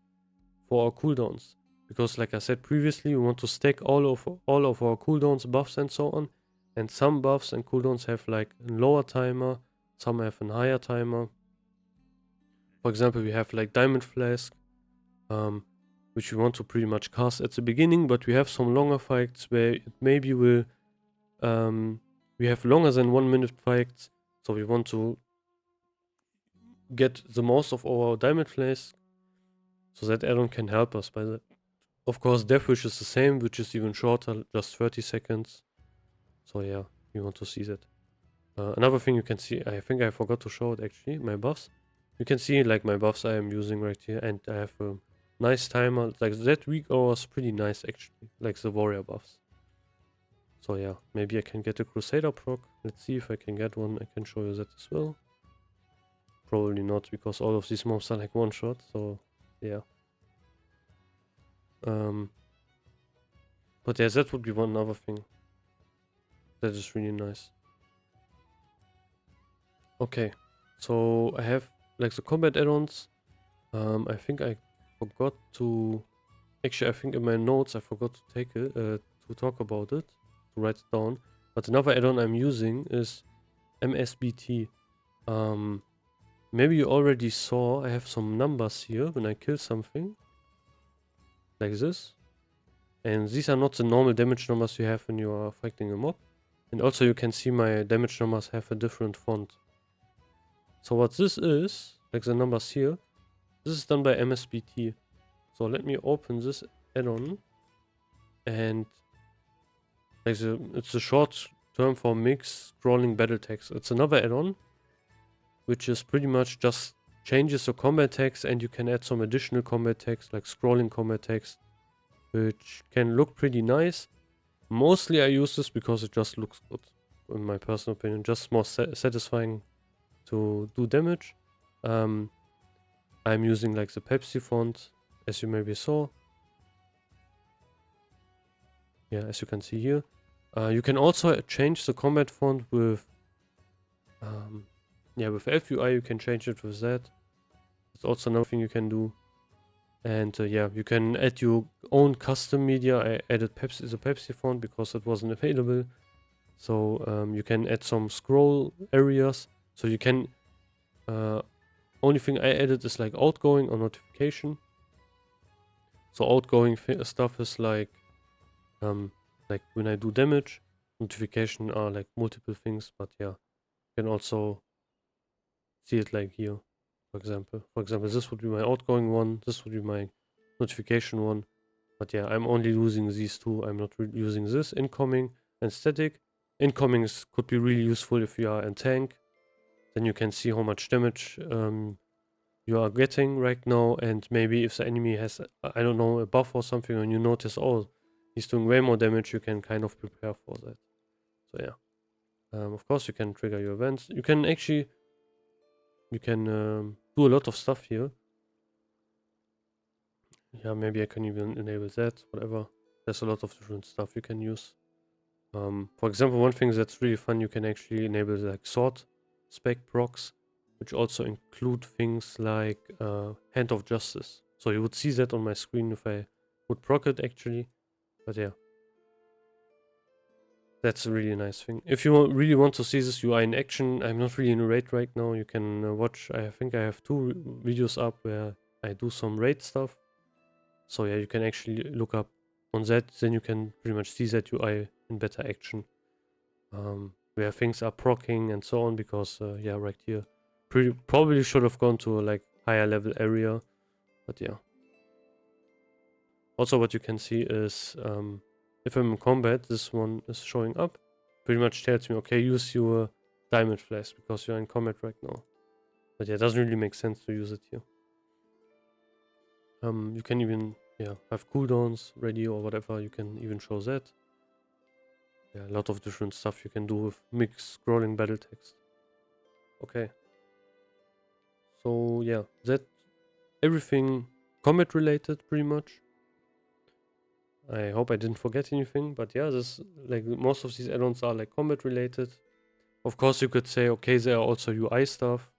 for our cooldowns, because like I said previously, we want to stack all of our cooldowns, buffs and so on. And some buffs and cooldowns have like a lower timer, some have a higher timer. For example, we have like Diamond Flask, which we want to pretty much cast at the beginning, but we have some longer fights where it maybe will, we have longer than 1 minute fights, so we want to get the most of our Diamond Flask, so that add-on can help us by that. Of course, Death Wish is the same, which is even shorter, just 30 seconds. So yeah, you want to see that. Another thing you can see, I think I forgot to show it actually, my buffs. You can see like my buffs I am using right here, and I have a nice timer. Like that Weakaura is pretty nice actually, like the warrior buffs. So yeah, maybe I can get a Crusader proc. Let's see if I can get one. I can show you that as well. Probably not, because all of these mobs are like one shot, so yeah. But yeah, that would be one other thing. That is really nice. Okay, So I have like the combat add-ons. I think I forgot to, actually I think in my notes I forgot to take it, to talk about it, to write it down. But another add-on I'm using is MSBT. Maybe you already saw I have some numbers here when I kill something. Like this. And these are not the normal damage numbers you have when you are fighting a mob. And also you can see my damage numbers have a different font. So what this is, like the numbers here, this is done by MSBT. So let me open this add-on. And like it's a short term for mix scrolling battle text. It's another add-on, which is pretty much just changes the combat text, and you can add some additional combat text like scrolling combat text, which can look pretty nice. Mostly I use this because it just looks good, in my personal opinion, just more satisfying to do damage. I'm using like the Pepsi font, as you maybe saw. Yeah, as you can see here. You can also change the combat font with, with Elvui, you can change it with that. It's also another thing you can do. And you can add your own custom media. I added the Pepsi font because it wasn't available. So you can add some scroll areas. So you can, only thing I added is like outgoing or notification. So outgoing stuff is like when I do damage. Notification are like multiple things, but yeah, you can also see it like here, for example. For example, this would be my outgoing one. This would be my notification one. But yeah, I'm only using these two. I'm not using this incoming and static. Incoming could be really useful if you are in tank. Then you can see how much damage you are getting right now. And maybe if the enemy has, I don't know, a buff or something, and you notice, oh, he's doing way more damage, you can kind of prepare for that. So yeah. Of course, you can trigger your events. You can actually, do a lot of stuff here. Yeah, maybe I can even enable that, whatever. There's a lot of different stuff you can use. For example, one thing that's really fun, you can actually enable like sword spec procs, which also include things like Hand of Justice. So you would see that on my screen if I would proc it actually. But yeah, that's a really nice thing. If you really want to see this UI in action, I'm not really in a raid right now. You can watch, I think I have 2 videos up where I do some raid stuff. So yeah, you can actually look up on that, then you can pretty much see that UI in better action. Where things are proccing and so on, because yeah, right here, probably should have gone to a like higher level area, but yeah. Also what you can see is, if I'm in combat, this one is showing up, pretty much tells me, okay, use your diamond flask because you're in combat right now. But yeah, it doesn't really make sense to use it here. You can even have cooldowns ready or whatever, you can even show that. Yeah, a lot of different stuff you can do with mixed scrolling battle text. Okay. So yeah, that everything combat related pretty much. I hope I didn't forget anything, but yeah, this like most of these add-ons are like combat related. Of course, you could say, okay, there are also UI stuff.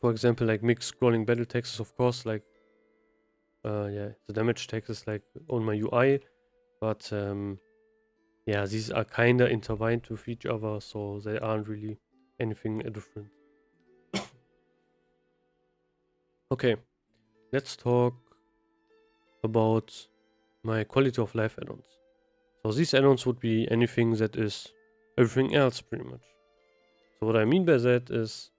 For example, like mixed scrolling battle text is of course like, the damage text is like on my UI, but yeah, these are kinda intertwined with each other, so they aren't really anything different. Okay, let's talk about my quality of life add-ons. So these add-ons would be anything that is everything else pretty much. So what I mean by that is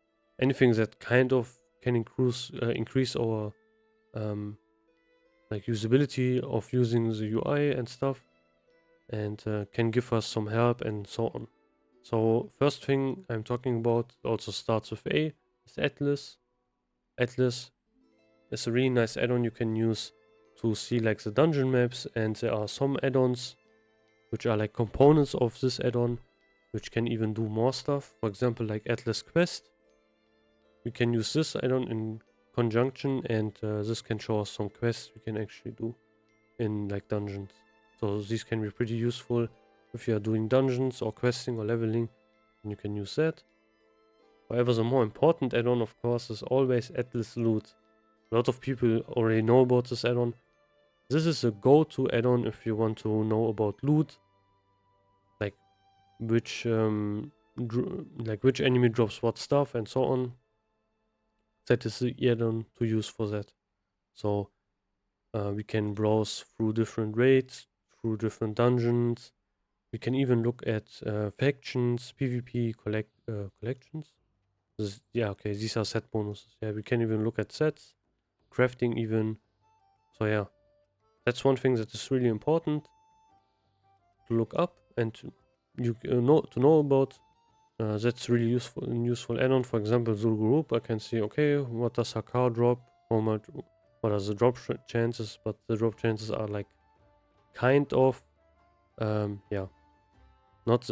anything that kind of can increase our like usability of using the UI and stuff, and can give us some help and so on. So first thing I'm talking about also starts with A, is Atlas. Atlas is a really nice add-on you can use to see like the dungeon maps, and there are some add-ons which are like components of this add-on which can even do more stuff. For example, like Atlas Quest. We can use this add-on in conjunction, and this can show us some quests we can actually do in like dungeons. So these can be pretty useful if you are doing dungeons or questing or leveling, and you can use that. However, the more important add-on, of course, is always Atlasloot. A lot of people already know about this add-on. This is a go-to add-on if you want to know about loot, like which which enemy drops what stuff and so on. That is the add-on to use for that. So we can browse through different raids, through different dungeons. We can even look at factions, PvP collections. Yeah, okay, these are set bonuses. Yeah, we can even look at sets, crafting even. So yeah, that's one thing that is really important to look up and to know about. That's really useful add-on. For example, Zul'Gurub, I can see, okay, what does her car drop? How much? What are the drop chances? But the drop chances are like kind of, yeah, not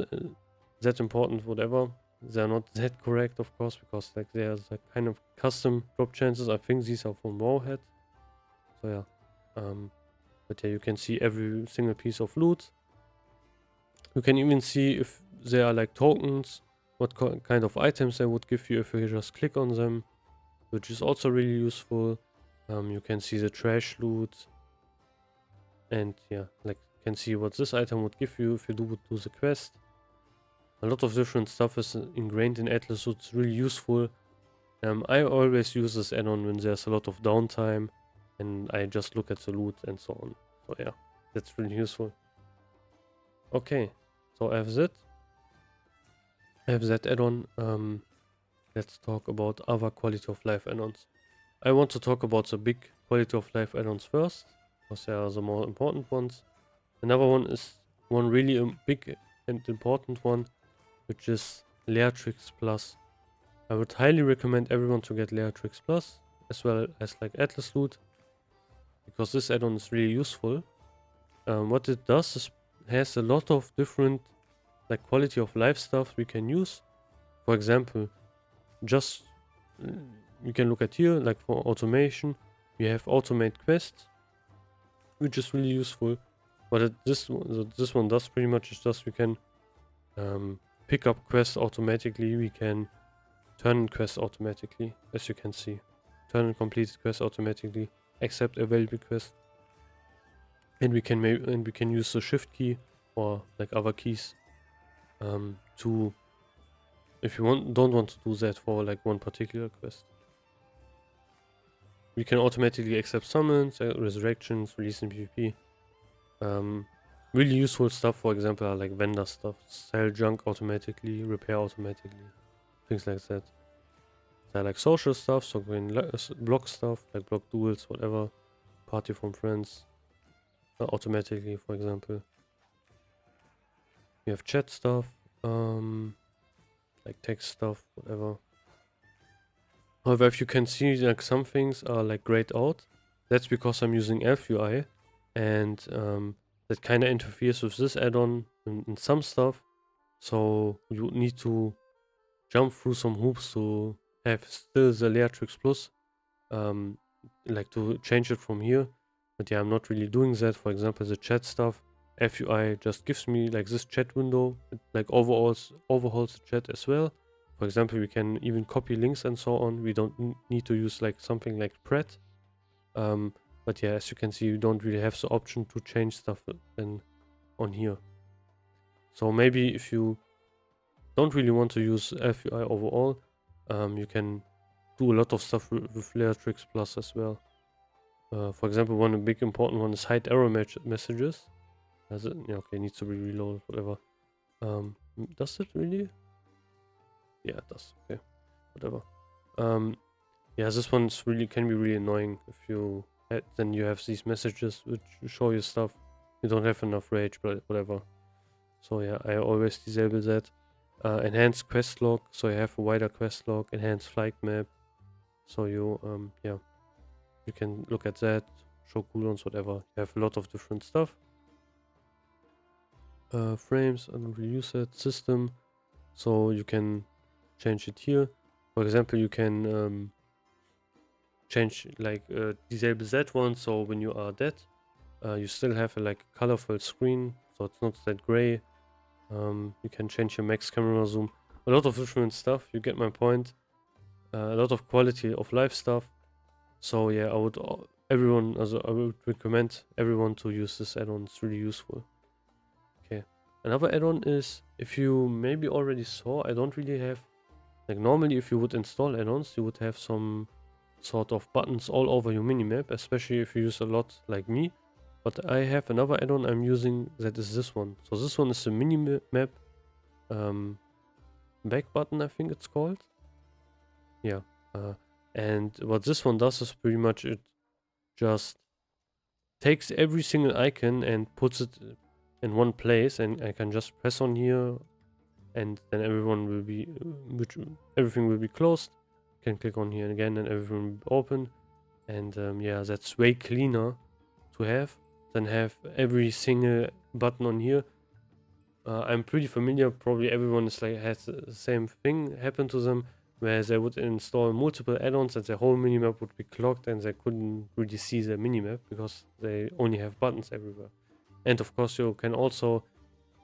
that important. Whatever, they're not that correct, of course, because like there's like kind of custom drop chances. I think these are from Wowhead. So yeah, but yeah, you can see every single piece of loot. You can even see if there are like tokens, what kind of items they would give you if you just click on them, which is also really useful. You can see the trash loot, and yeah, like can see what this item would give you if you would do the quest. A lot of different stuff is ingrained in Atlasloot. It's really useful. I always use this add-on when there's a lot of downtime, and I just look at the loot and so on. So yeah, that's really useful. Okay, so I have that add-on. Let's talk about other quality of life add-ons. I want to talk about the big quality of life add-ons first, because they are the more important ones. Another one is one really big and important one, which is Leatrix Plus. I would highly recommend everyone to get Leatrix Plus, as well as like Atlasloot, because this add-on is really useful. What it does is has a lot of different like quality of life stuff we can use. For example, just you can look at here, like for automation, we have automate quests, which is really useful. What this one does pretty much is just we can pick up quests automatically. We can turn in quests automatically, as you can see. Turn in completed quests automatically, accept available quests. And we can use the shift key or like other keys to, if you don't want to do that for like one particular quest. We can automatically accept summons, resurrections, release in PvP. Really useful stuff, for example, are like vendor stuff. Sell junk automatically, repair automatically, things like that. They're like social stuff, so we can block stuff, like block duels, whatever. Party from friends, automatically, for example. We have chat stuff, like text stuff, whatever. However, if you can see, like some things are like grayed out. That's because I'm using Elvui, and that kind of interferes with this add-on in some stuff. So you need to jump through some hoops to have still the Leatrix Plus, like to change it from here. But yeah, I'm not really doing that. For example, the chat stuff, Elvui just gives me like this chat window. It like overhauls the chat as well. For example, we can even copy links and so on. We don't need to use like something like Pret. But yeah, as you can see, you don't really have the option to change stuff on here. So maybe if you don't really want to use Elvui overall, you can do a lot of stuff with Leatrix Plus as well. For example, one big important one is hide error messages. Does it? Yeah, okay, needs to be reloaded, whatever. Does it really? Yeah, it does. Okay, whatever. Yeah, this one's can be really annoying if you then you have these messages which show you stuff. You don't have enough rage, but whatever. So yeah, I always disable that. Enhanced quest log, so you have a wider quest log. Enhanced flight map, so you yeah, you can look at that. Show cooldowns, whatever. You have a lot of different stuff. Frames, I don't really use that. System, so you can change it here. For example, you can change like disable that one, so when you are dead, you still have a like colorful screen, so it's not that gray. You can change your max camera zoom. a lot of different stuff. You get my point. A lot of quality of life stuff. So yeah, I would I would recommend everyone to use this add-on. It's really useful. Okay, another add-on is, if you maybe already saw, I don't really have, like, normally if you would install add-ons, you would have some sort of buttons all over your minimap, especially if you use a lot like me. But I have another add-on I'm using that is this one. So this one is a minimap back button, I think it's called. Yeah. And what this one does is pretty much it just takes every single icon and puts it in one place, and I can just press on here, and then everyone will be everything will be closed. Can click on here again and everything will be open. And yeah, that's way cleaner to have than have every single button on here. I'm pretty familiar, probably everyone is like has the same thing happen to them, where they would install multiple add-ons and their whole minimap would be clogged and they couldn't really see their minimap because they only have buttons everywhere. And of course you can also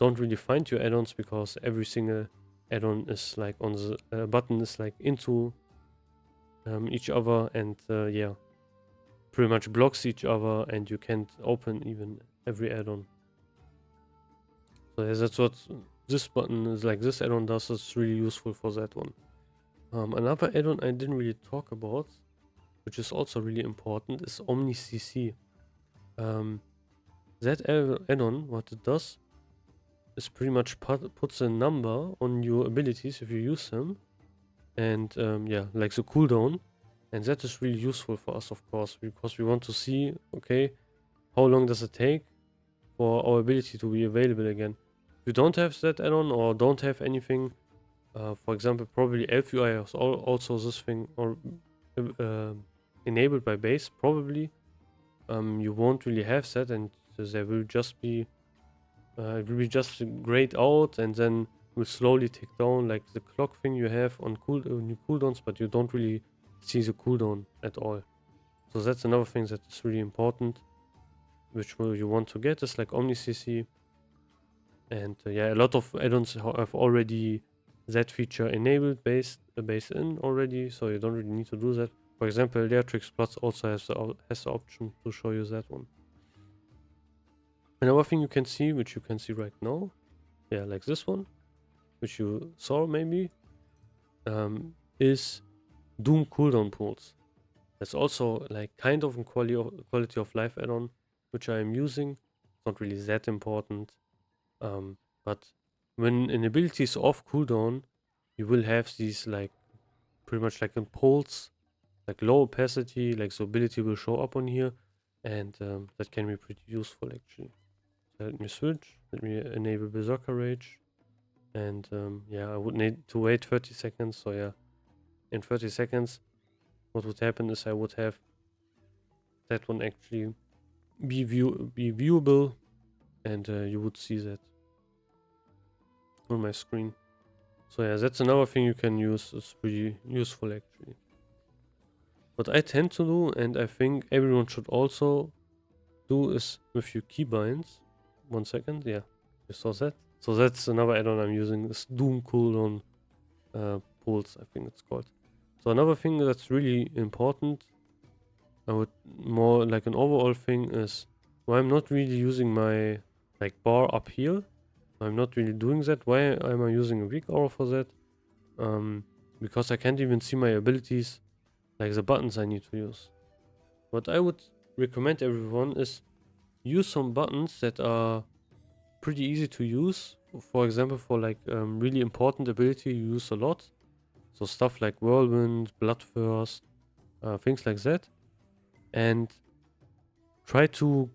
don't really find your add-ons because every single add-on is like on the button is like into each other, and yeah, pretty much blocks each other, and you can't open even every add-on. So yeah, that's what this button is like. This add-on does. It's really useful for that one. Another add-on I didn't really talk about, which is also really important, is OmniCC. That add-on, what it does is pretty much puts a number on your abilities if you use them, and yeah, like the cooldown, and that is really useful for us, of course, because we want to see, okay, how long does it take for our ability to be available again. If you don't have that add-on or don't have anything, for example, probably Elvui is also this thing, or enabled by base, probably you won't really have that, and there will just be it will be just grayed out, and then will slowly tick down like the clock thing you have on new cooldowns, but you don't really see the cooldown at all. So that's another thing that is really important, which you want to get, is like OmniCC. And yeah, a lot of add-ons have already that feature enabled based in already, so you don't really need to do that. For example, Leatrix Plus also has the option to show you that one. Another thing you can see, which you can see right now, yeah, like this one, which you saw maybe, is Doom cooldown pools. That's also like kind of a quality of life add-on, which I am using. It's not really that important, but when an ability is off cooldown, you will have these like pretty much like in pulse, like low opacity, like the ability will show up on here, and that can be pretty useful actually. So let me switch, let me enable Berserker Rage, and yeah, I would need to wait 30 seconds. So yeah, in 30 seconds, what would happen is I would have that one actually be viewable, and you would see that on my screen. So yeah, that's another thing you can use. It's pretty useful actually. What I tend to do, and I think everyone should also do, is with your keybinds. 1 second, yeah, you saw that. So that's another add-on I'm using, is Doom cooldown pools, I think it's called. So another thing that's really important, I would more like an overall thing, is why I'm not really using my like bar up here. I'm not really doing that. Why am I using a Weakaura for that? Because I can't even see my abilities, like the buttons I need to use. What I would recommend everyone is use some buttons that are pretty easy to use. For example, for like really important ability you use a lot. So stuff like Whirlwind, Bloodthirst, things like that. And try to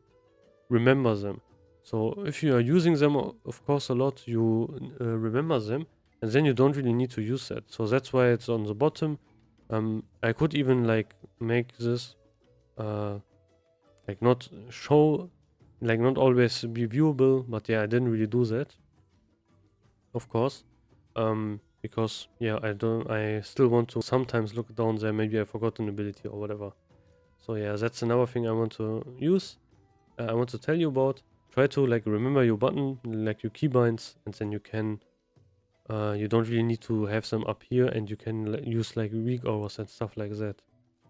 remember them. So if you are using them, of course, a lot, you remember them, and then you don't really need to use that. So that's why it's on the bottom. I could even like make this like not show, like not always be viewable, but yeah, I didn't really do that, of course, because yeah, I still want to sometimes look down there. Maybe I forgot an ability or whatever. So yeah, that's another thing I want to use. I want to tell you about. Try to like remember your button, like your keybinds, and then you can You don't really need to have them up here, and you can use like Weakauras and stuff like that.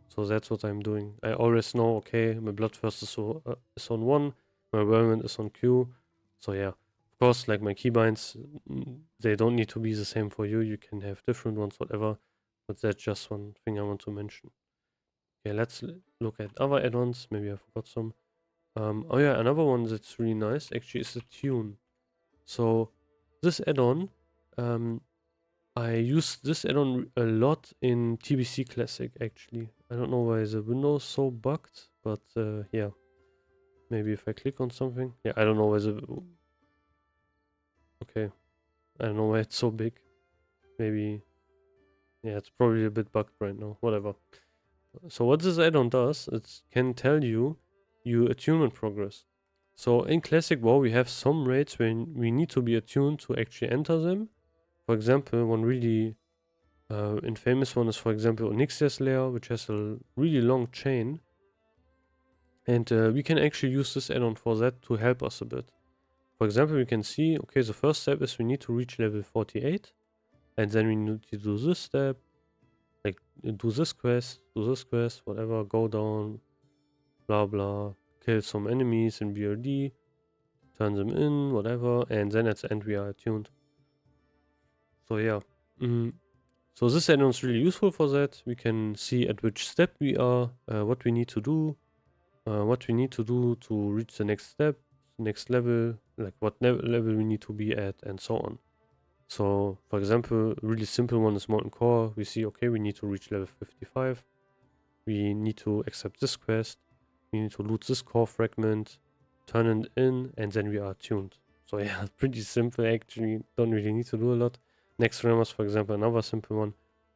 So that's what I'm doing. I always know, okay, my Bloodthirst is on 1, my Whirlwind is on Q. So yeah, of course, like my keybinds, they don't need to be the same for you. You can have different ones, whatever. But that's just one thing I want to mention. Okay, let's look at other add-ons. Maybe I forgot some. Oh yeah, another one that's really nice actually is Attune. So this add-on, I use this add-on a lot in TBC Classic actually. I don't know why the window is so bugged, but yeah. Maybe if I click on something. Yeah, I don't know why the... Okay. I don't know why it's so big. Maybe... Yeah, it's probably a bit bugged right now. Whatever. So what this add-on does, it can tell you your attunement progress. So in Classic WoW, we have some raids when we need to be attuned to actually enter them. For example, one really infamous one is, for example, Onyxia's Lair, which has a really long chain. And we can actually use this add-on for that to help us a bit. For example, we can see, okay, the first step is we need to reach level 48. And then we need to do this step, like do this quest, whatever, go down, blah blah, kill some enemies in BRD, turn them in, whatever, and then at the end we are attuned. So yeah. So this add-on is really useful for that. We can see at which step we are, what we need to do, to reach the next step, next level, like what level we need to be at, and so on. So, for example, a really simple one is Molten Core. We see, okay, we need to reach level 55. We need to accept this quest. We need to loot this core fragment, turn it in, and then we are tuned. So yeah, pretty simple actually. Don't really need to do a lot. Next Ramus, for example, another simple one.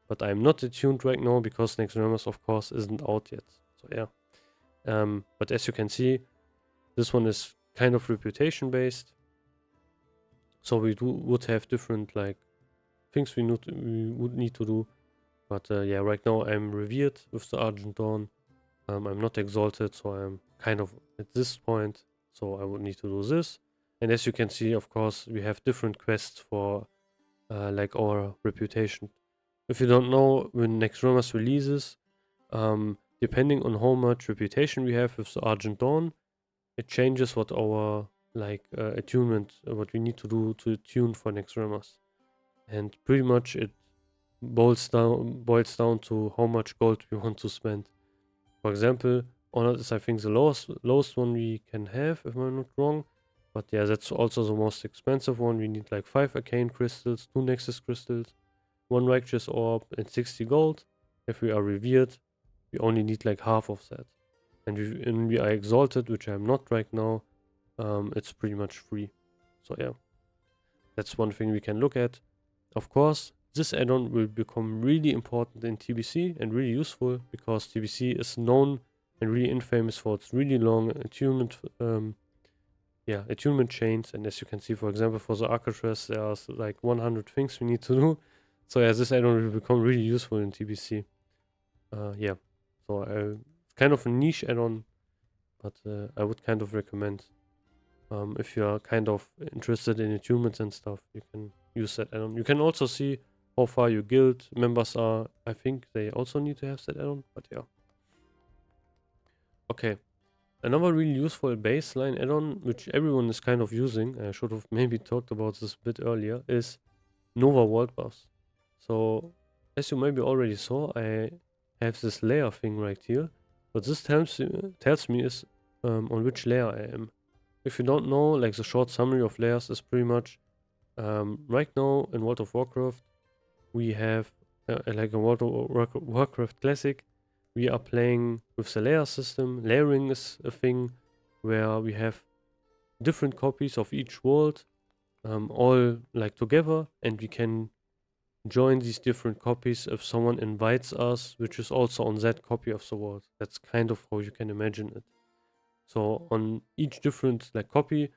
But I'm not attuned right now because Next Ramus, of course, isn't out yet. So yeah. But as you can see, this one is kind of reputation based. So we would have different like things we would need to do. But yeah, right now I'm revered with the Argent Dawn. I'm not exalted, so I'm kind of at this point. So I would need to do this. And as you can see, of course, we have different quests for like our reputation. If you don't know, when Next Ramus releases, depending on how much reputation we have with the Argent Dawn, it changes what our like attunement, what we need to do to attune for Next Ramus. And pretty much it boils down to how much gold we want to spend. For example, Honored is I think the lowest one we can have, if I'm not wrong. But yeah, that's also the most expensive one. We need like 5 arcane crystals, 2 nexus crystals, 1 righteous orb, and 60 gold. If we are revered, we only need like half of that. And when we are exalted, which I'm not right now, it's pretty much free. So yeah, that's one thing we can look at. Of course, this add-on will become really important in TBC and really useful because TBC is known and really infamous for its really long attunement, attunement chains. And as you can see, for example, for the Arcatraz, there are like 100 things we need to do. So yeah, this add-on will become really useful in TBC. Yeah, so it's kind of a niche add-on, but I would kind of recommend if you are kind of interested in attunements and stuff, you can use that add-on. You can also see how far your guild members are. I think they also need to have that add-on, but yeah. Okay, another really useful baseline add-on, which everyone is kind of using, I should have maybe talked about this a bit earlier, is Nova World Buffs. So, as you maybe already saw, I have this layer thing right here. What this tells me is on which layer I am. If you don't know, like the short summary of layers is pretty much right now in World of Warcraft, we have like a World of Warcraft Classic, we are playing with the layer system. Layering is a thing where we have different copies of each world, all like together, and we can join these different copies if someone invites us, which is also on that copy of the world. That's kind of how you can imagine it. So on each different like copy,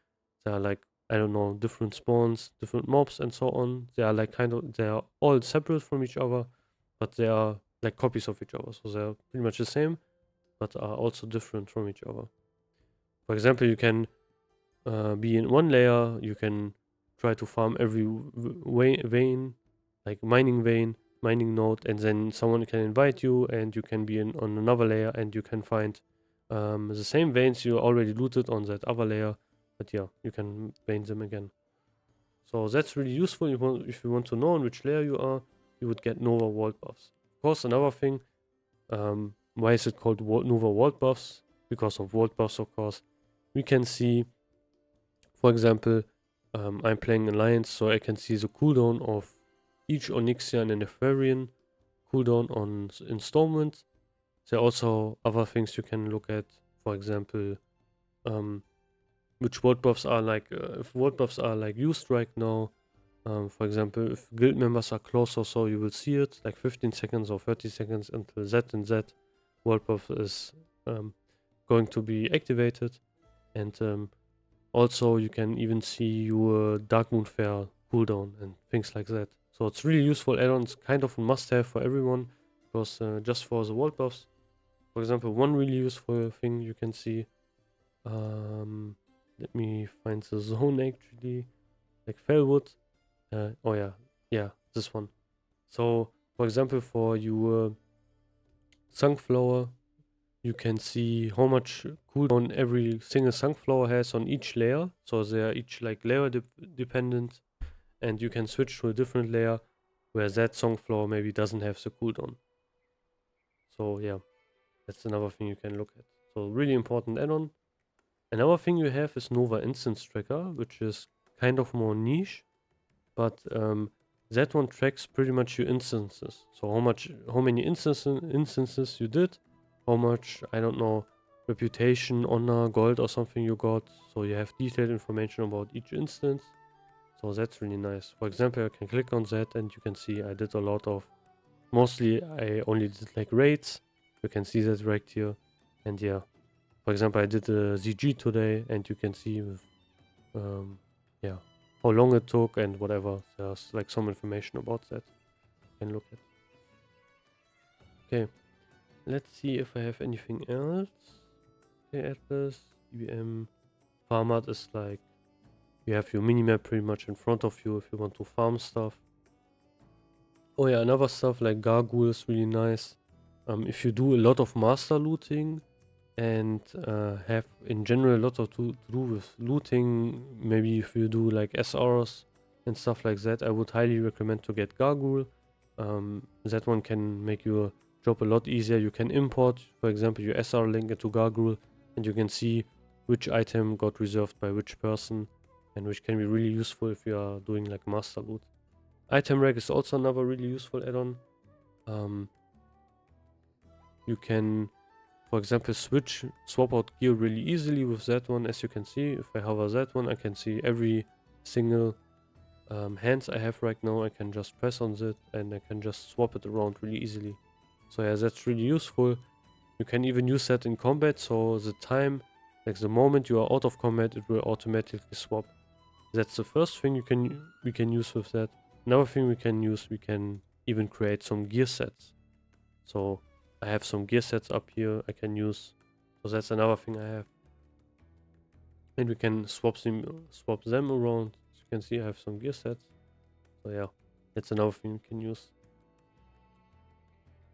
there are like, I don't know, different spawns, different mobs and so on. They are like they are all separate from each other, but they are like copies of each other. So they're pretty much the same, but are also different from each other. For example, you can be in one layer, you can try to farm every vein, like mining vein, mining node, and then someone can invite you and you can be on another layer and you can find the same veins you already looted on that other layer, but yeah, you can vein them again. So that's really useful. If you want to know on which layer you are, you would get Nova Vault buffs. Of course, another thing, why is it called Nova Vault buffs? Because of Vault buffs, of course. We can see, for example, I'm playing Alliance, so I can see the cooldown of each Onyxian and Ephorian cooldown on installments. There are also other things you can look at, for example, which vault buffs are like, if vault buffs are like used right now. For example, if guild members are close or so, you will see it like 15 seconds or 30 seconds until that and that vault buff is going to be activated. And also you can even see your Dark Moon Fair cooldown and things like that. So it's really useful add-ons, kind of a must-have for everyone, because just for the vault buffs. For example, one really useful thing you can see, let me find the zone actually, like Fellwood. Oh yeah, this one. So for example, for your sunflower, you can see how much cooldown every single sunflower has on each layer. So they are each like layer dependent, and you can switch to a different layer where that sunflower maybe doesn't have the cooldown. So yeah, that's another thing you can look at. So really important add-on. Another thing you have is Nova Instance Tracker, which is kind of more niche, but that one tracks pretty much your instances. So how many instances you did, how much, I don't know, reputation, honor, gold or something you got. So you have detailed information about each instance. So that's really nice. For example, I can click on that and you can see I did a lot of, mostly I only did like raids. You can see that right here. And yeah, for example, I did a ZG today and you can see with, yeah, how long it took and whatever. There's like some information about that you can look at. Okay, let's see if I have anything else. Okay, Atlas, EBM, Farmart is like, you have your minimap pretty much in front of you if you want to farm stuff. Oh yeah, another stuff like Gargul is really nice. If you do a lot of master looting and have in general a lot of to do with looting, maybe if you do like SRs and stuff like that, I would highly recommend to get Gargul. That one can make your job a lot easier. You can import, for example, your SR link into Gargul and you can see which item got reserved by which person, and which can be really useful if you are doing like master loot. Item rack is also another really useful add-on. You can, for example, swap out gear really easily with that one. As you can see, if I hover that one, I can see every single hands I have right now. I can just press on it and I can just swap it around really easily. So yeah, that's really useful. You can even use that in combat, so the time, like the moment you are out of combat, it will automatically swap. That's the first thing we can use with that. Another thing we can even create some gear sets. So I have some gear sets up here I can use. So that's another thing I have. And we can swap them around. As you can see, I have some gear sets. So yeah, that's another thing we can use.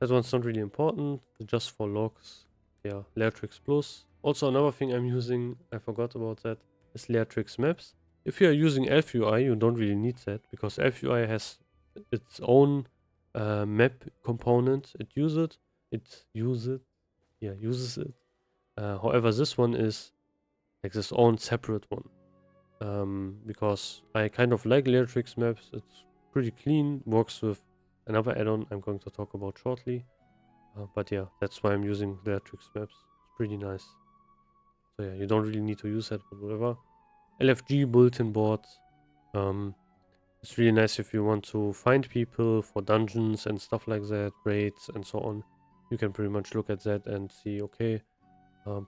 That one's not really important, just for logs. Yeah, Leatrix Plus. Also another thing I'm using, I forgot about that, is Leatrix Maps. If you are using Elvui, you don't really need that, because Elvui has its own map component. It uses it. However, this one is like this own separate one. Because I kind of like Leatrix Maps. It's pretty clean, works with another add-on I'm going to talk about shortly. But yeah, that's why I'm using Leatrix Maps. It's pretty nice. So yeah, you don't really need to use that, but whatever. LFG bulletin board. It's really nice if you want to find people for dungeons and stuff like that, raids and so on. You can pretty much look at that and see, okay,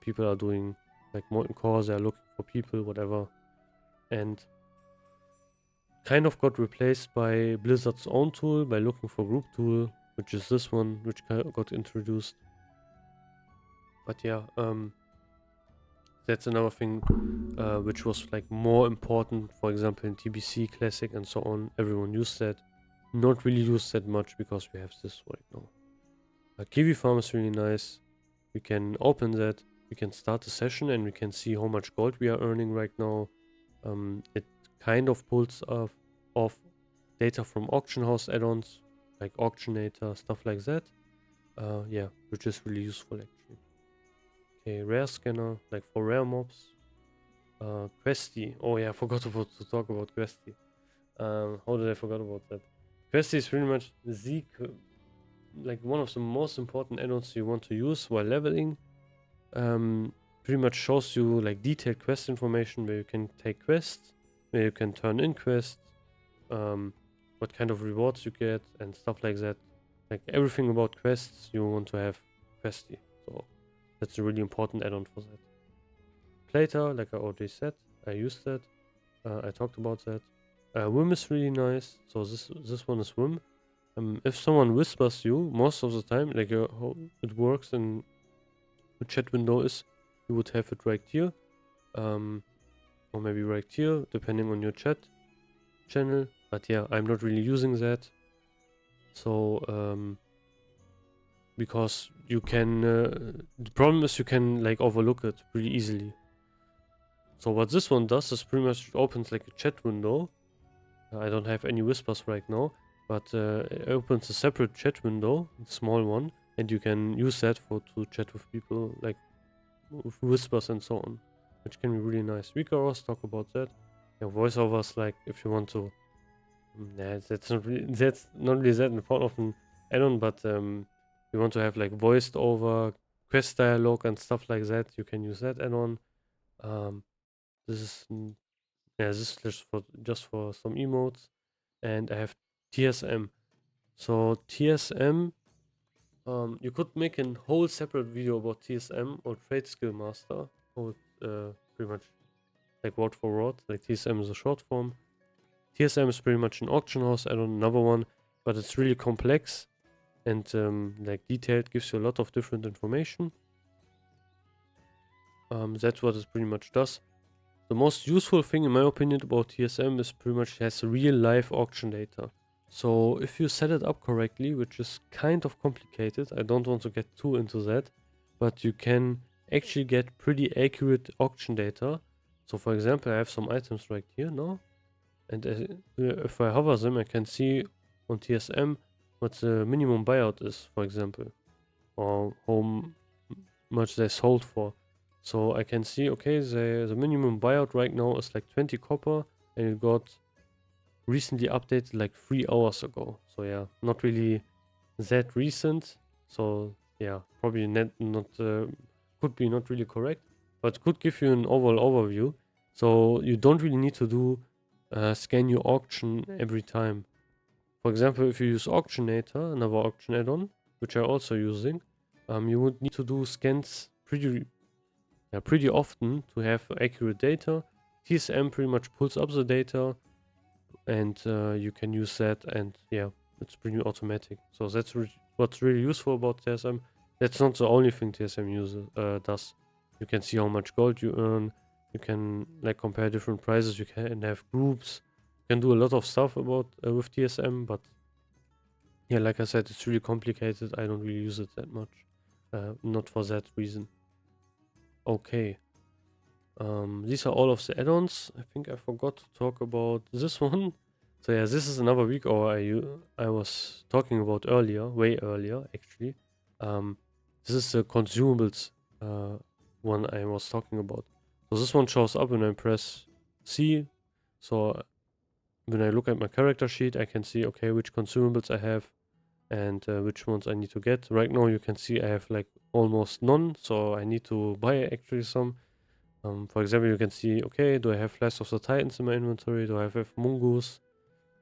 people are doing like molten cores, they're looking for people, whatever. And kind of got replaced by Blizzard's own tool, by looking for group tool, which is this one, which got introduced. But yeah, that's another thing which was like more important, for example in TBC Classic and so on. Everyone used that. Not really used that much because we have this right now. Kiwi Farm is really nice. We can open that, we can start a session and we can see how much gold we are earning right now. It kind of pulls off data from auction house add-ons like Auctionator, stuff like that. Yeah, which is really useful actually. Okay, rare scanner, like for rare mobs. Questie. Oh yeah, I forgot to talk about Questie. How did I forget about that? Questie is pretty much like one of the most important add-ons you want to use while leveling. Pretty much shows you like detailed quest information where you can take quests, where you can turn in quests, what kind of rewards you get and stuff like that. Like everything about quests you want to have Questie. So that's a really important add-on for that. Plater, like I already said, I used that. I talked about that. Wim is really nice. So this one is Wim. If someone whispers you, most of the time, like how it works in the chat window is, you would have it right here, or maybe right here, depending on your chat channel. But yeah, I'm not really using that. So because you can, the problem is you can like overlook it pretty easily. So what this one does is pretty much opens like a chat window. I don't have any whispers right now, but it opens a separate chat window, a small one, and you can use that to chat with people, like with whispers and so on, which can be really nice. Weakauras, talk about that. Yeah, voiceovers, like if you want to, nah, that's not really that important of an add-on, but you want to have like voiced over quest dialogue and stuff like that, you can use that add-on. This is yeah, this is just for some emotes. And I have TSM. So TSM, you could make a whole separate video about TSM or Trade Skill Master. Pretty much like word for word. Like TSM is a short form. TSM is pretty much an auction house. I don't know another one, but it's really complex and like detailed. Gives you a lot of different information. That's what it pretty much does. The most useful thing, in my opinion, about TSM is pretty much it has real life auction data. So if you set it up correctly, which is kind of complicated, I don't want to get too into that, but you can actually get pretty accurate auction data. So for example, I have some items right here now, and if I hover them, I can see on TSM what the minimum buyout is, for example, or how much they sold for. So I can see, okay, the minimum buyout right now is like 20 copper, and it got recently updated like 3 hours ago. So yeah, not really that recent. So yeah, probably not could be not really correct, but could give you an overall overview. So you don't really need to do scan your auction every time. For example, if you use Auctionator, another auction add-on, which I'm also using, you would need to do scans pretty often to have accurate data. TSM pretty much pulls up the data, and you can use that, and yeah, it's pretty automatic. So that's what's really useful about TSM. That's not the only thing TSM does. You can see how much gold you earn. You can like compare different prices. You can have groups. You can do a lot of stuff about with TSM, but yeah, like I said, it's really complicated. I don't really use it that much. Not for that reason. Okay. These are all of the add-ons. I think I forgot to talk about this one. So yeah, this is another Weakaura I was talking about earlier, way earlier actually. This is the Consumables one I was talking about. So this one shows up when I press C. So when I look at my character sheet, I can see, okay, which consumables I have and which ones I need to get. Right now you can see I have like almost none, so I need to buy actually some. For example, you can see, okay, do I have Flash of the Titans in my inventory? Do I have Mungus?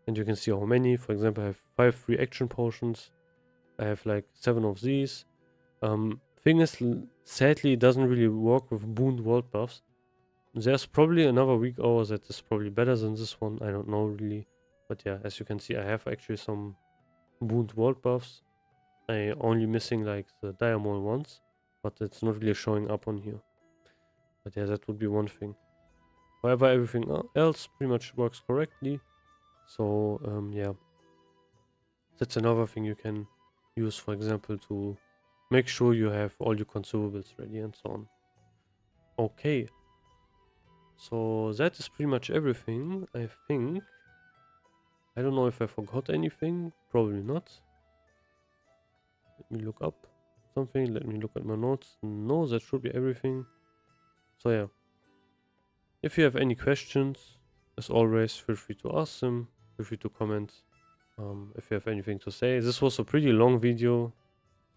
And you can see how many. For example, I have 5 free action potions. I have like 7 of these. Thing is, sadly, it doesn't really work with booned world buffs. There's probably another Weakaura that is probably better than this one. I don't know really. But yeah, as you can see, I have actually some booned world buffs. I only missing like the diamond ones, but it's not really showing up on here. But yeah, that would be one thing. However, everything else pretty much works correctly. So yeah, that's another thing you can use, for example, to make sure you have all your consumables ready and so on. Okay, so that is pretty much everything, I think. I don't know if I forgot anything, probably not. Let me look up something, let me look at my notes. No, that should be everything. So yeah, if you have any questions, as always, feel free to ask them, feel free to comment. If you have anything to say. This was a pretty long video.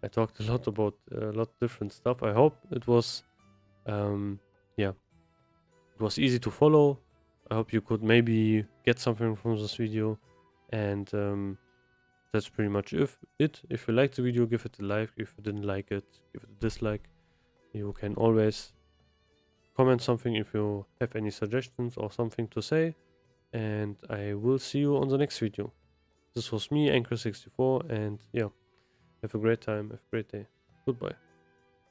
I talked a lot about a lot of different stuff. I hope it was, yeah, it was easy to follow. I hope you could maybe get something from this video. And that's pretty much it. If you liked the video, give it a like. If you didn't like it, give it a dislike. You can always comment something if you have any suggestions or something to say. And I will see you on the next video. This was me, Anchor64, and yeah, have a great time, have a great day. Goodbye.